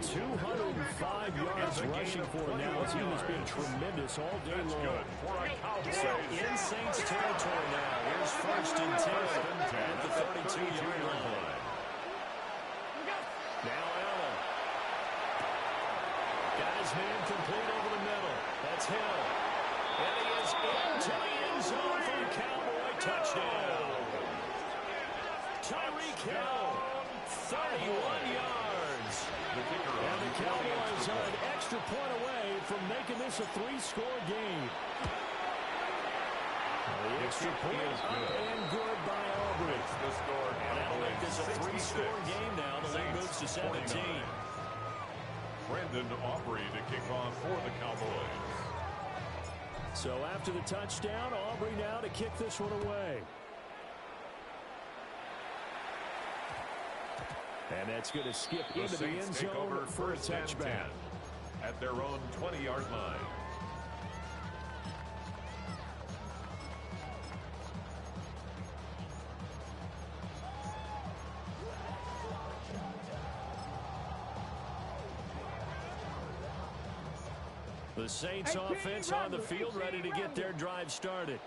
205 yards rushing for him now. His team has been tremendous all day long. So in Saints territory now. Here's first and 10 at the 32-yard line. Now Allen. Got his man complete over the middle. That's Hill. And he is into the end zone for the Cowboy touchdown. Tyreek Hill, 31 yards. And the Cowboys are an extra point away from making this a 3-score game. The extra point up and good by Aubrey. And that'll make this a 3-score game now. The lead moves to 17. Brandon Aubrey to kick off for the Cowboys. So after the touchdown, Aubrey now to kick this one away. And that's going to skip into the end zone for a touchback. At their own 20-yard line. The Saints offense on the field ready to get their drive started.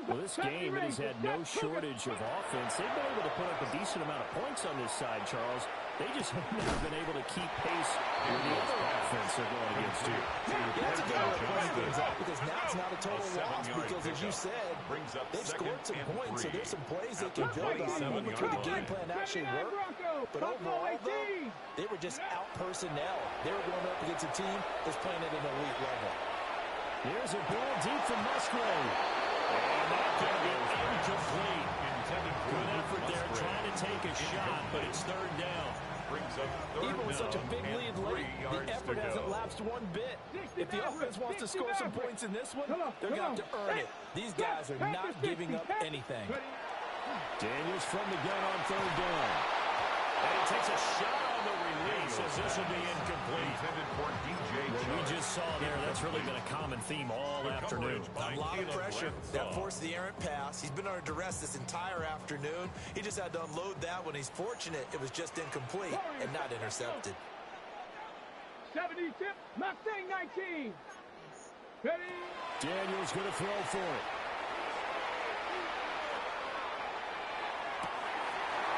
Well, this game, it has had no shortage of offense. They've been able to put up a decent amount of points on this side, Charles. They just have never been able to keep pace with the other offense they're going against you. That's a good way to point things out because now it's not a total loss because, as you said, they've scored some points, so there's some plays they can build on. Moments where the game plan actually worked. But overall, though, they were just out personnel. They were going up against a team that's playing at an elite level. Here's a ball deep from Musgrave. And that could be incomplete. Good effort there trying to take a shot, but it's third down. brings up third Even with such a down big and lead 3 late, the yards effort to hasn't go. lapsed one bit. If the offense wants to score some points in this one, they're going to have to earn it. These guys are not giving up anything. Daniels from the gun on third down. And he takes a shot on the release as this will be incomplete. Intended for DJ What we Chark. just saw there, that's really been a common theme all afternoon. A lot of pressure. That forced the errant pass. He's been under duress this entire afternoon. He just had to unload that one. He's fortunate it was just incomplete and not intercepted. 70 tip, Mustang 19. Ready? Daniels going to throw for it.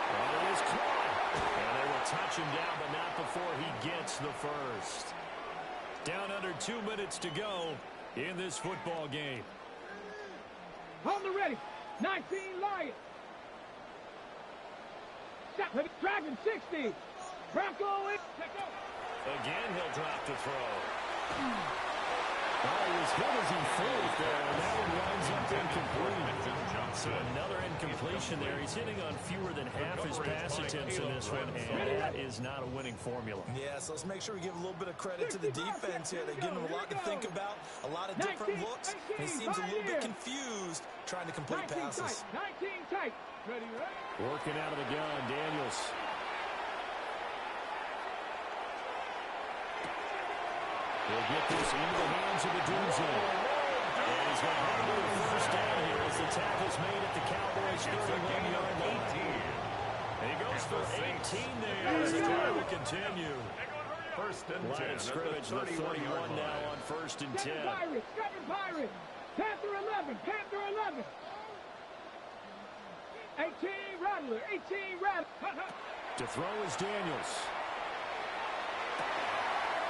And it is caught. And they will touch him down, but not before he gets the first. Down under 2 minutes to go in this football game. On the ready. 19 Lions. Dragon 60. Bronco in. Again, he'll drop to throw. Oh, he was hit as he threw it there, and that one winds up incomplete. So another incompletion there. He's hitting on fewer than half his pass attempts in this one, and that is not a winning formula. Yeah, so let's make sure we give a little bit of credit to the defense here. They're giving him a lot to think about, a lot of different looks, and he seems a little bit confused trying to complete passes. 19 tight. Ready, ready? Working out of the gun, Daniels. He'll get this into the hands of the Doomsday. And he's going to have a little first down here as the tackle's made at the Cowboys' 31-yard line. And he goes for 18 there as the time will continue. First and 10. Line of scrimmage, the 31 now on first and 10. Pirates, Pirates. Panther 11, Panther 11. 18 Rattler, 18 Rattler. To throw is Daniels.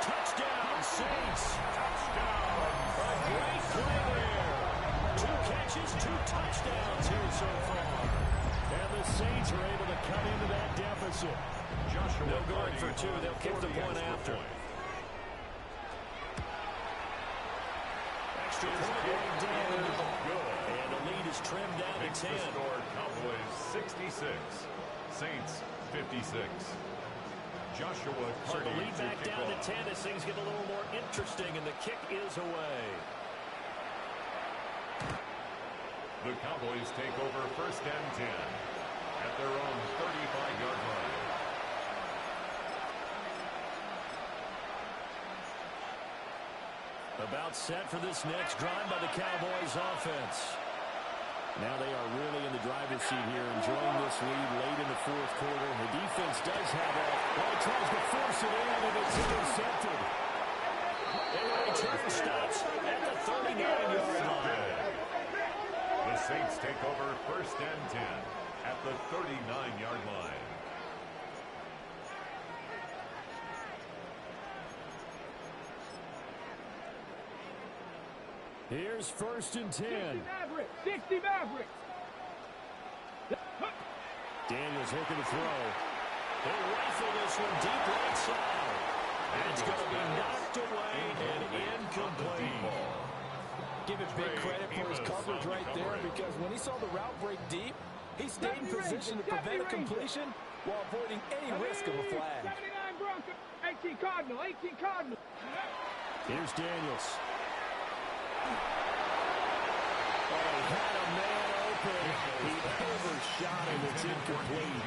Touchdown, Saints. Touchdown. A great play there. 2 catches, 2 touchdowns here so far. And the Saints are able to cut into that deficit. They'll go in for 2. They'll kick the one after. Extra point going down. And the lead is trimmed down to 10. Score Cowboys 66. Saints 56. Joshua So the Carty lead back down to 10 as things get a little more interesting, and the kick is away. The Cowboys take over first and 10 at their own 35-yard line. About set for this next drive by the Cowboys offense. Now they are really in the driver's seat here, enjoying this lead late in the fourth quarter. The defense does have it. Well, it tries to force it in, and it's intercepted. And the return stops at the 39-yard line. The Saints take over first and 10 at the 39-yard line. Here's first and 10. 60 Mavericks. Daniels looking to throw. He'll rifle this one deep right side. And it's going to be knocked away and incomplete. Give it big credit for his coverage right there, because when he saw the route break deep, he stayed in position to prevent a completion while avoiding any risk of a flag. 79 Bronco. 18 Cardinal. 18 Cardinal. Here's Daniels. Oh, he had a man open. He overshot him. It's incomplete.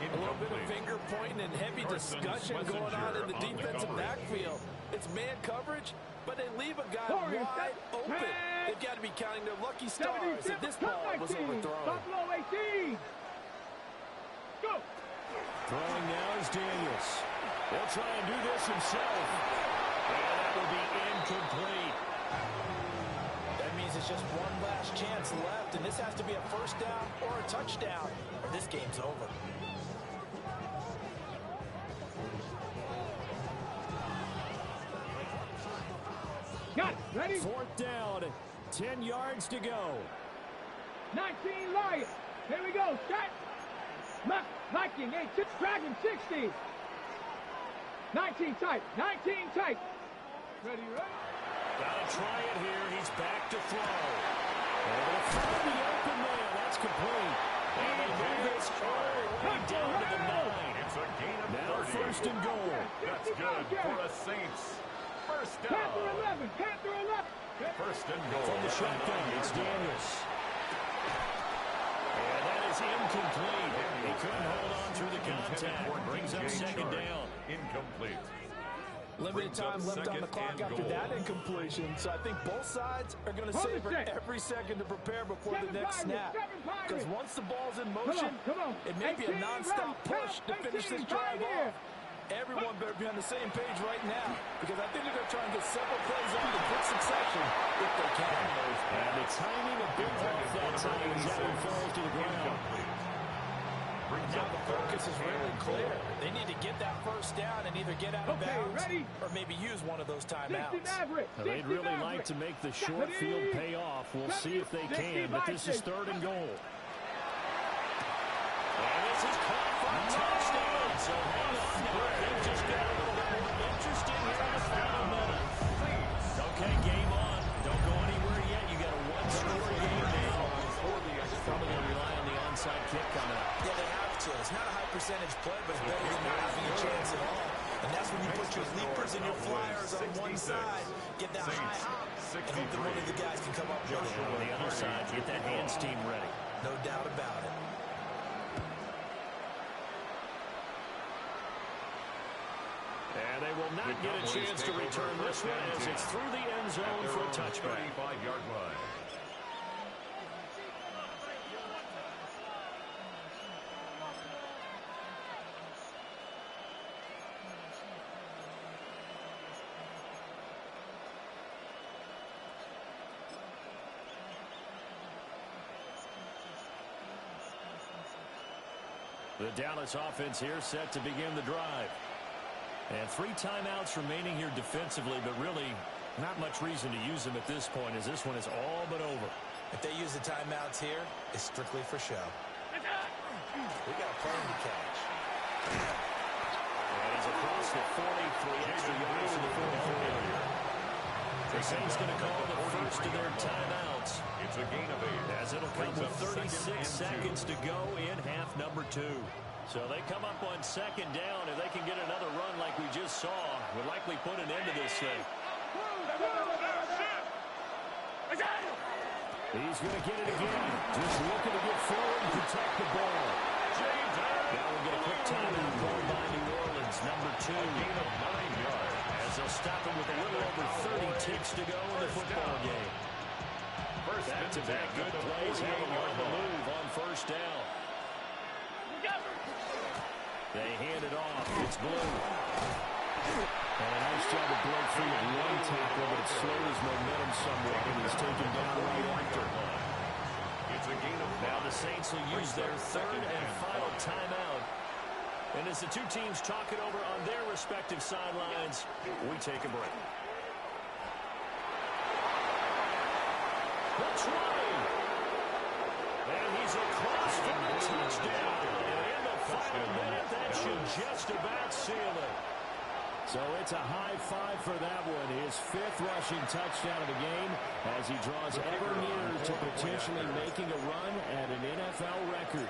A little bit of finger pointing and heavy discussion going on in the defensive backfield. It's man coverage, but they leave a guy wide open. They've got to be counting their lucky stars that this ball was overthrown. Buffalo 18. Go. Throwing now is Daniels. He'll try and do this himself. And that will be incomplete. That means it's just one last chance left, and this has to be a first down or a touchdown, or this game's over. Got it. Ready? Fourth down. 10 yards to go. 19 Lions. Here we go. Set. Viking 8. Dragon 60. 19 tight. 19 tight. Ready, ready? Gotta try it here. He's back to throw. Able to find the open man. That's complete. And they move this all the way down to the 9. It's a gain of first and goal. That's good for the Saints. First down. Panther 11. Panther 11. First and goal. From the shotgun, it's Daniels. And that is incomplete. He couldn't hold on through the contact. Brings up second down. Incomplete. Limited time left on the clock after that incompletion, so I think both sides are going to savor every second to prepare before the next snap. Because once the ball's in motion, it may be a non-stop push to finish this drive off. Everyone better be on the same page right now, because I think they're going to try and get several plays on in quick succession if they can. And the timing a bit off that time as that one falls to the ground. Now the focus is really clear. They need to get that first down and either get out of bounds or maybe use one of those timeouts. They'd really like to make the short field pay off. We'll see if they can, but this is third and goal. And this is caught for a touchdown. So hang on now. Things just got a little bit more interesting here in the final minute. Okay, game on. Don't go anywhere yet. You got a one-score game now. Probably going to rely on the onside kick coming up. Yeah, they have to. It's not a high percentage play, but it's better than not having a chance at all. And that's when you put your leapers and your flyers on one side, get that high hop, and hope that one of the guys can come up with it. On the other side, get that hands team ready. No doubt about it. And they will not get a chance to return this one as it's through the end zone for a touchback. 35-yard line. The Dallas offense here set to begin the drive. And 3 timeouts remaining here defensively, but really not much reason to use them at this point as this one is all but over. If they use the timeouts here, it's strictly for show. We got a plane to catch. And he's across the 40, 3 extra yards to the 44. The Saints going to call the first of their timeouts. It's a gain of 8. As it'll come with 36 seconds to go in half number 2. So they come up on second down. If they can get another run like we just saw, would likely put an end to this thing. He's going to get it again. Just looking to get forward and protect the ball. Now we'll get a quick timeout called by New Orleans, number 2. Gain of 9 yards. As they'll stop him with a little over 30 ticks to go in the football game. Back-to-back good plays have them on the move on first down. They hand it off. It's Blue. And a nice job to break free of one tackle, but it slowed his momentum somewhat, and he's taken down right after. It's a gain of 5. Now the Saints will use their third and final timeout. And as the two teams talk it over on their respective sidelines, we take a break. That's right. And he's across for the touchdown. And in the final minute, that should just about seal it. So it's a high five for that one. His 5th rushing touchdown of the game as he draws ever nearer to potentially making a run at an NFL record.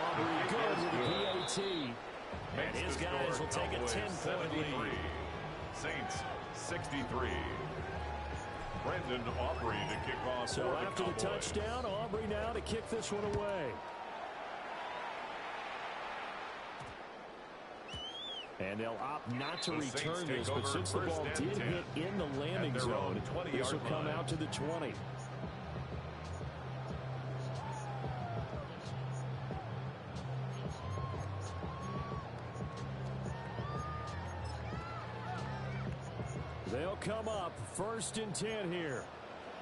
Aubrey good with the PAT. And his guys will take a 10-point lead. Saints 63. Brendan Aubrey to kick off. So after the touchdown, Aubrey now to kick this one away. And they'll opt not to return this, but since the ball did hit in the landing zone, this will come out to the 20. They'll come up 1st and 10 here.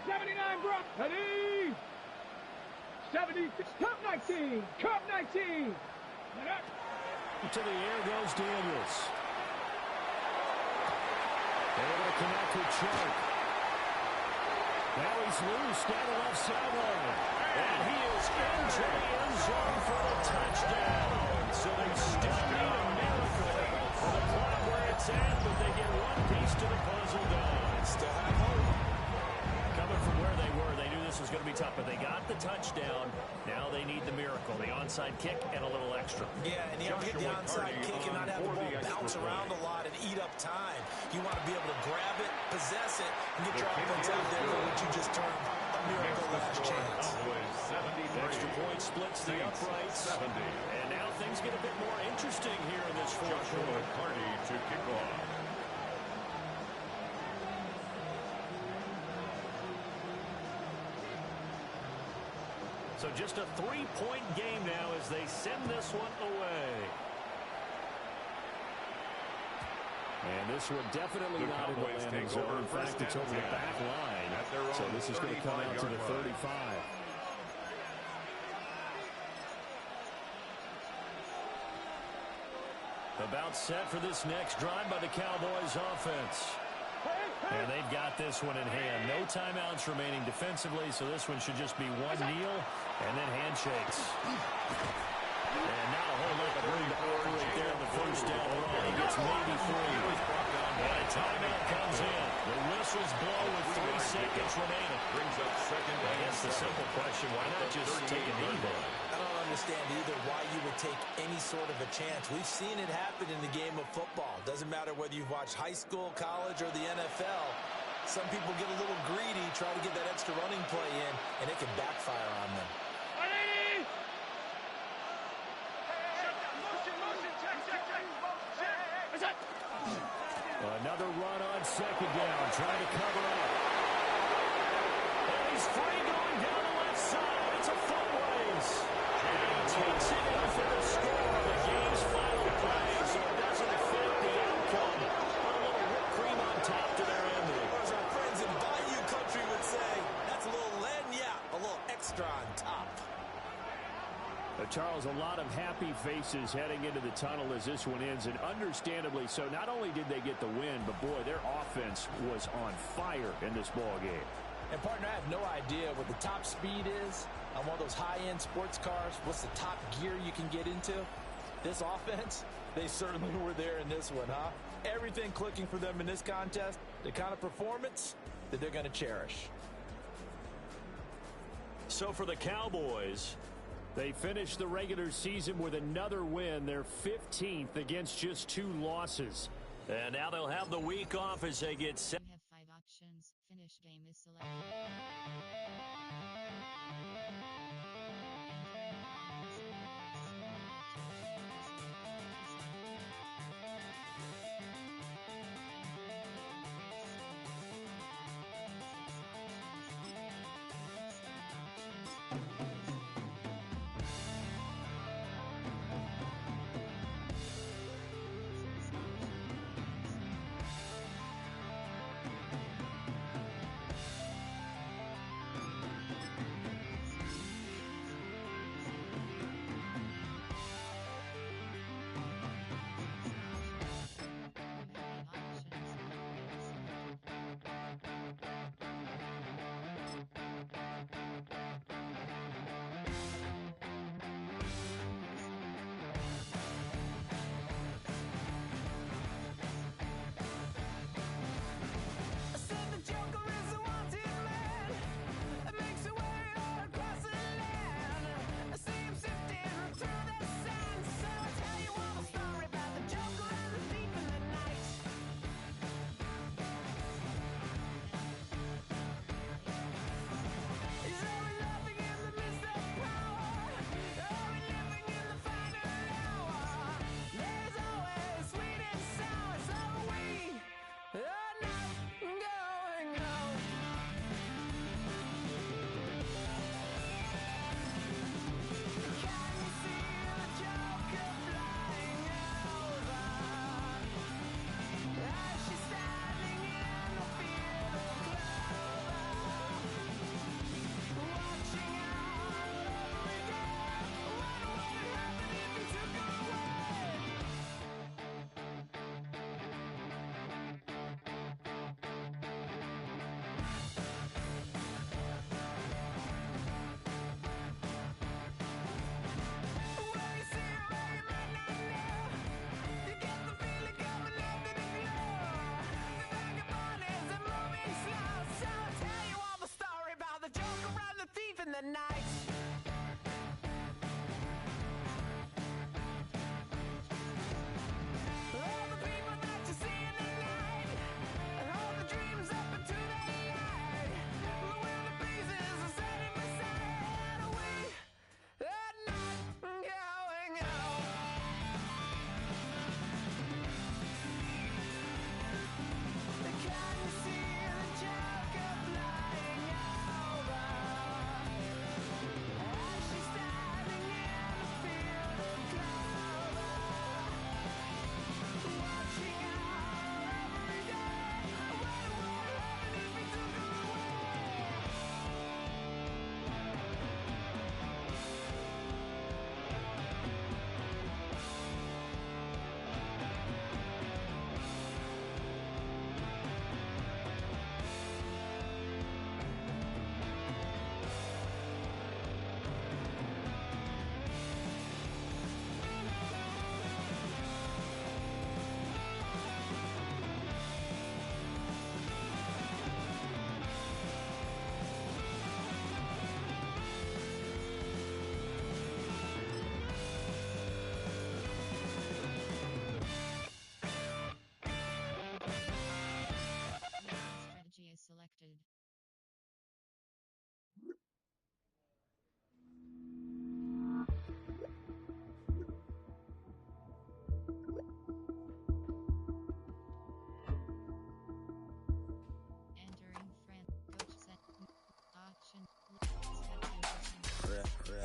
79 Brock. Ready. 70. Cup 19. Cup 19. To the air goes Daniels. Able to connect with Chuck. Now he's loose down the left sideline. And he is into the end zone for the touchdown. So they still need a miracle for the clock where it's at, but they get one piece to the puzzle done. Still have hope. Coming from where they were, they knew this was going to be tough, but they got the touchdown. Now they need the miracle, the onside kick and a little extra. Yeah, and you have to get the onside kick and not have the ball bounce around a lot and eat up time. You want to be able to grab it, possess it, and get your offense out there for what you just termed a miracle last chance. Extra point splits the uprights. And now things get a bit more interesting here in this fourth quarter. Carty to kick off. So just a 3-point game now as they send this one away. And this one definitely not in the landing zone. In fact, it's over the back line. So this is going to come out to the 35. About set for this next drive by the Cowboys offense. And they've got this one in hand. No timeouts remaining defensively, so this one should just be one kneel and then handshakes. And not a whole lot of room to operate there in the first down run. He gets maybe 3. And a timeout comes in. The whistles blow with 3 seconds remaining. Brings up second. I guess the simple question, why not just take a knee there? I don't understand either why you would take any sort of a chance. We've seen it happen in the game of football. Doesn't matter whether you've watched high school, college, or the NFL. Some people get a little greedy, try to get that extra running play in, and it can backfire on them. Another run on second down, trying to cover up. And he's free going down the left side. It's a foot race. And he takes it in for the score. The game's final play, so it doesn't affect the outcome. A little whipped cream on top to their ending. As our friends in Bayou Country would say, that's a little lagniappe, a little extra on top. Charles, a lot of happy faces heading into the tunnel as this one ends, and understandably so. Not only did they get the win, but boy, their offense was on fire in this ball game. And partner, I have no idea what the top speed is on one of those high-end sports cars. What's the top gear you can get into? This offense, they certainly were there in this one, huh? Everything clicking for them in this contest, the kind of performance that they're going to cherish. So for the Cowboys, they finished the regular season with another win, their 15th against just 2 losses. And now they'll have the week off as they get set. We have 5 options. Finish game is selected.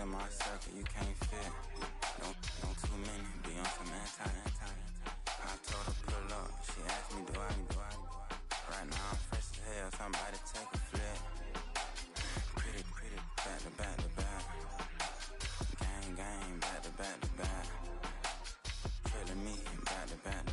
in my circle, you can't fit. Don't too many, be on some anti. I told her pull up, she asked me do I. Right now I'm fresh as hell, somebody take a flip. Pretty, back to back. Gang, back to back. Pretty me, back to back.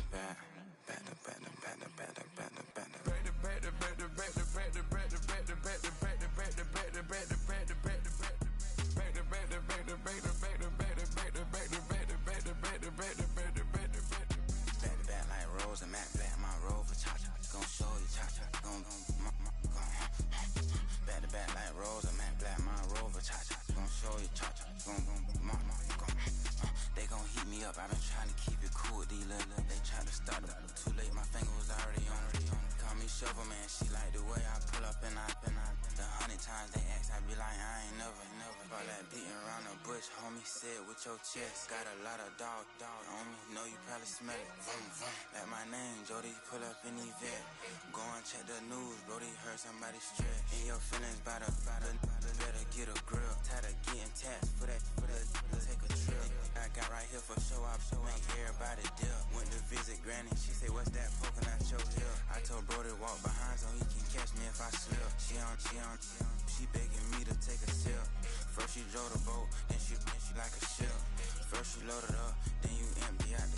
I've been trying to keep it cool with these little. They tried to start up too late, my finger was already on. Call me Shovel Man, she like the way I pull up and I. The 100 times they ask, I be like, I ain't never. All that beating around the bush, homie said with your chest. Got a lot of dog on me, know you probably smell it. Like my name, Jody, pull up in the vet. Go and check the news, Brody heard somebody stretch. In your feelings by the better get a grip. Tired of getting taxed for that, take a trip. I got right here for show up, make everybody dip. Went to visit Granny, she say, what's that poking out your hip? I told Brody walk behind so he can catch me if I slip. She begging me to take a sip. First she drove the boat, then she like a ship. First you load it up, then you empty out the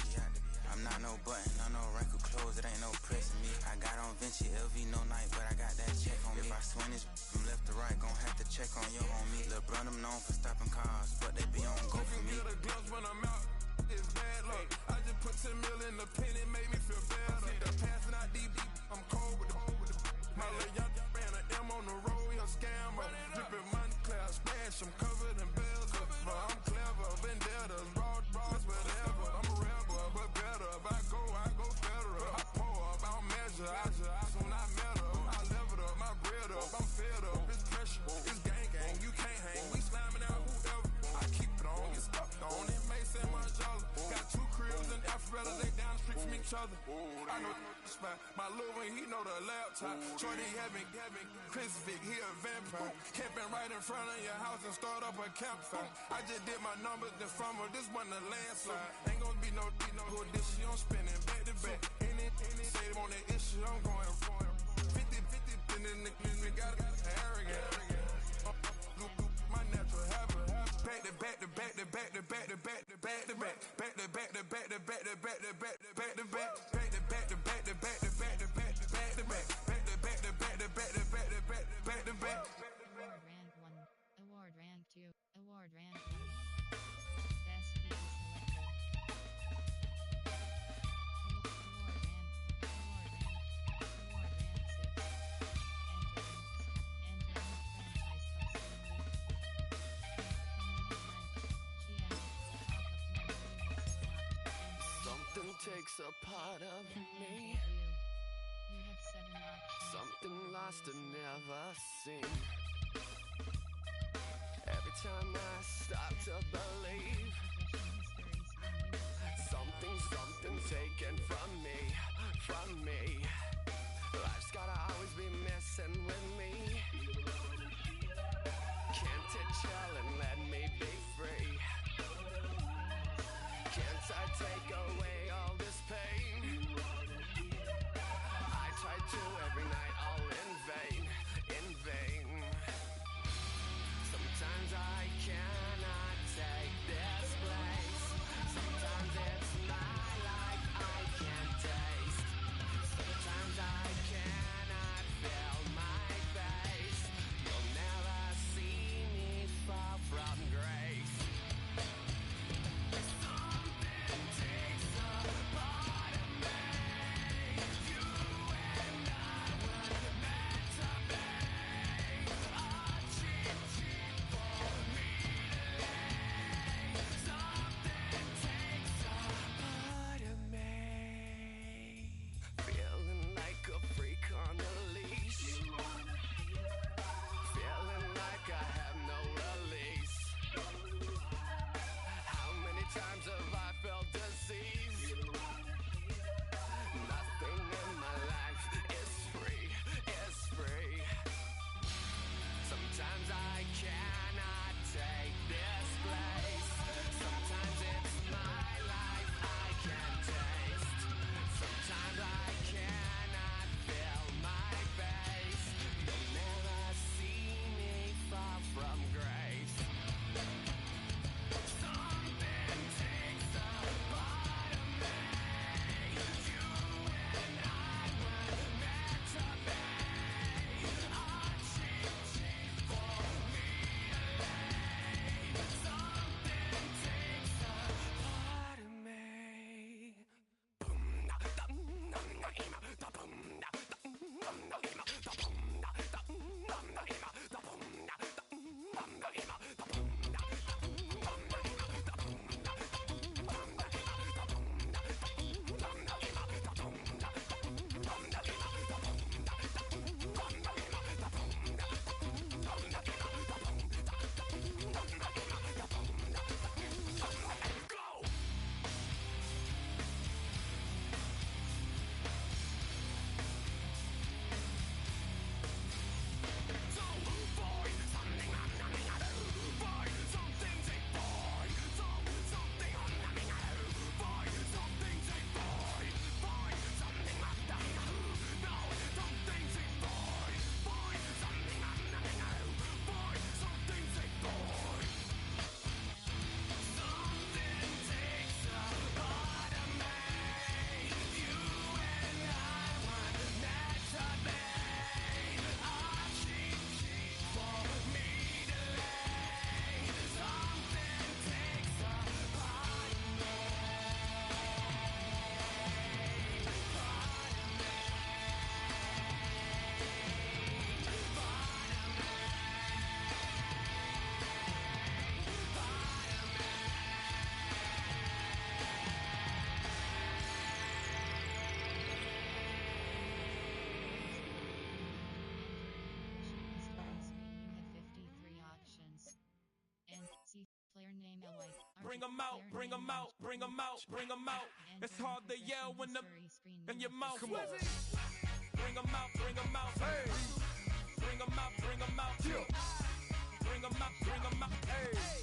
I'm not no button, no wrinkled clothes, it ain't no pressing me. I got on Vinci LV, no night, but I got that check on me. If I swing this from left to right, gon' have to check on your homie. Lil' brother known for stopping cars, but they be on go for me. Get a glimpse when I'm out, it's bad luck. I just put 10 mil in the pen, it made me feel better. The passing out deep, I'm cold with the my little young ran an M on the road, he a scammer. Drippin' money, clear, splash, I'm covered in bells. But I'm clever, vendettas, raw, whatever. I'm a rebel, but better. If I go federal. I pour up, I don't measure. I soon I met her. I leveled up, my bread up, I'm fed up. It's pressure, it's gang, you can't hang. We slamming out whoever. I keep it on, get stuck on. It may say much other. Got 2 cribs in Alpharetta, they down the street from each other. I know the spot. My little one, he know the laptop. Shorty having Chris Vick, he a vampire. Camping right in front of your house and start up a campfire. I just did my numbers, then from her, this wasn't a landslide. Ain't gonna be no who this shit, I'm spinning back to back. Any say on that issue, I'm going 50, and then the got arrogant. My natural habit. Back to back. Award rank 2. Award rank 1. Best piece selected. Award rank 6. Something takes a part of me. You have 7 options. Something lost and never seen. Every time I start to believe, something taken from me. Life's gotta always be messing with me. Can't it chill and let me be free? Can't I take away all this pain? I try to every night, all in vain. Sometimes I cannot take this place. Sometimes it's my life I can't taste. Sometimes I cannot feel my face. You'll never see me fall from grace. Something takes a part of me. You and I were meant to be. A cheap for me. name a white. Bring 'em out, bring 'em out, bring 'em out, bring 'em out. It's hard to yell when the in your mouth. Come on. Bring 'em out, bring 'em out. Hey. Bring 'em out, bring 'em out. Yeah. Bring 'em out, bring 'em out. Hey.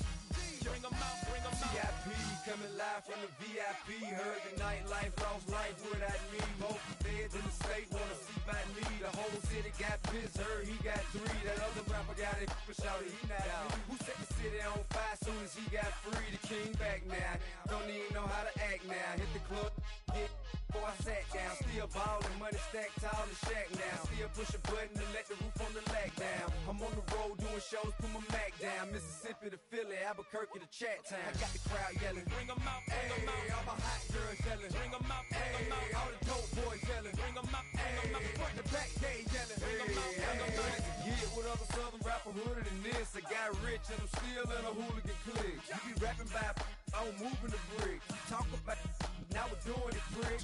Bring 'em out, bring 'em out. VIP coming live from the VIP. Heard the nightlife, lost life without me. Most feds in the state wanna see by me. The whole city got pissed, heard he got 3. That other rapper got it for shouted he not out. Who set the city on fire soon as he got free? The king back now. Don't even know how to act now. Hit the club, hit. Before I sat down, still ballin', money stacked tall in shack now. Still push a button to let the roof on the lag down. I'm on the road doing shows, put my Mac down. Mississippi to Philly, Albuquerque to Chat Town. I got the crowd yelling, bring 'em out, bring 'em out. All my hot girls yelling, bring 'em out, bring 'em out. All the dope boys yelling, bring 'em out, bring 'em out. Front the back gate yelling, bring 'em out, bring 'em out. Get with other southern rapper hooded than this. I got rich and I'm still in a hooligan clique. You be rapping by, I'm moving the brick. Talk about, now we're doing it, prick.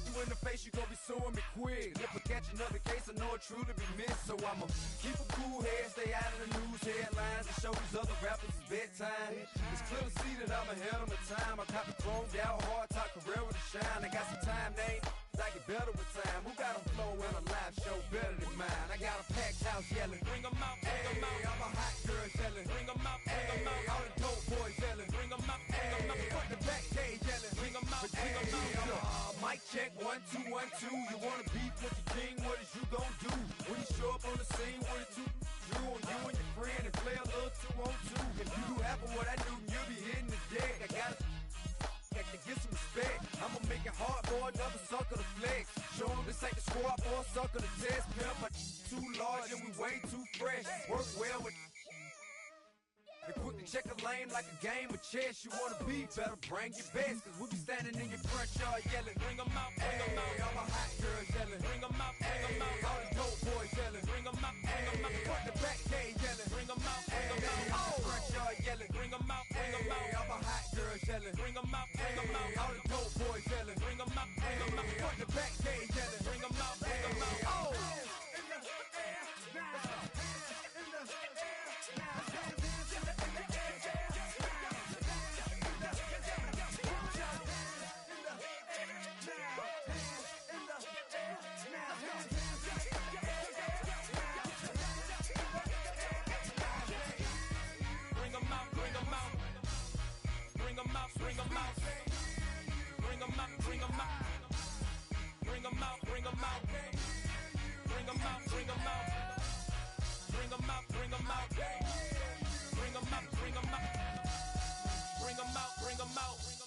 You in the face, you gon' be suing me quick. If I catch another case, I know it truly be missed. So I'ma keep a cool head, stay out of the news headlines, and show these other rappers it's bedtime. It's clear to see that I'm ahead of my time. I caught the chromed out, hard top career with a shine. I got some time, name. I get better with time. Who got a flow and a live show better than mine? I got a packed house yelling, bring 'em out, bring 'em out. All my hot girls yelling, bring 'em out, bring 'em out. All the dope boys yelling, bring 'em out, bring 'em out. Front the back gate yelling, bring 'em out, bring 'em out. Mic check, 1 2 1 2. You wanna beef with the king? What is you gon' do when you show up on the scene with a 2 Drew on you and your friend and play a little 2 on 2? If you do half of what I do, you'll be hitting the deck. I gotta to get some respect. I'ma make it hard for another sucker to flex. Show 'em this ain't the squad for a sucker to test. Pimp, my too large and we way too fresh. Work well with and quick to check a lane like a game of chess. You wanna be better, bring your best. Cause we be standing in your front yard yelling, bring 'em out, bring 'em out. All my hot girls yelling, bring 'em out, bring 'em out. All the dope boys yelling, bring 'em out, bring 'em out. Front the back gate yelling, bring 'em out, bring 'em out. All the front yard yelling, bring 'em out, bring 'em out. All my hot girls yelling, bring 'em out, bring 'em out. All the dope boys yelling, bring 'em out, bring 'em out. Front the back gate yelling, bring 'em out, bring 'em out. Oh! Bring 'em out, bring 'em out. Bring 'em out, bring 'em out. Bring 'em out, bring 'em out. Bring 'em out, bring 'em out. Bring 'em out, bring 'em out. Bring 'em out, bring 'em out. Bring 'em out, bring 'em out.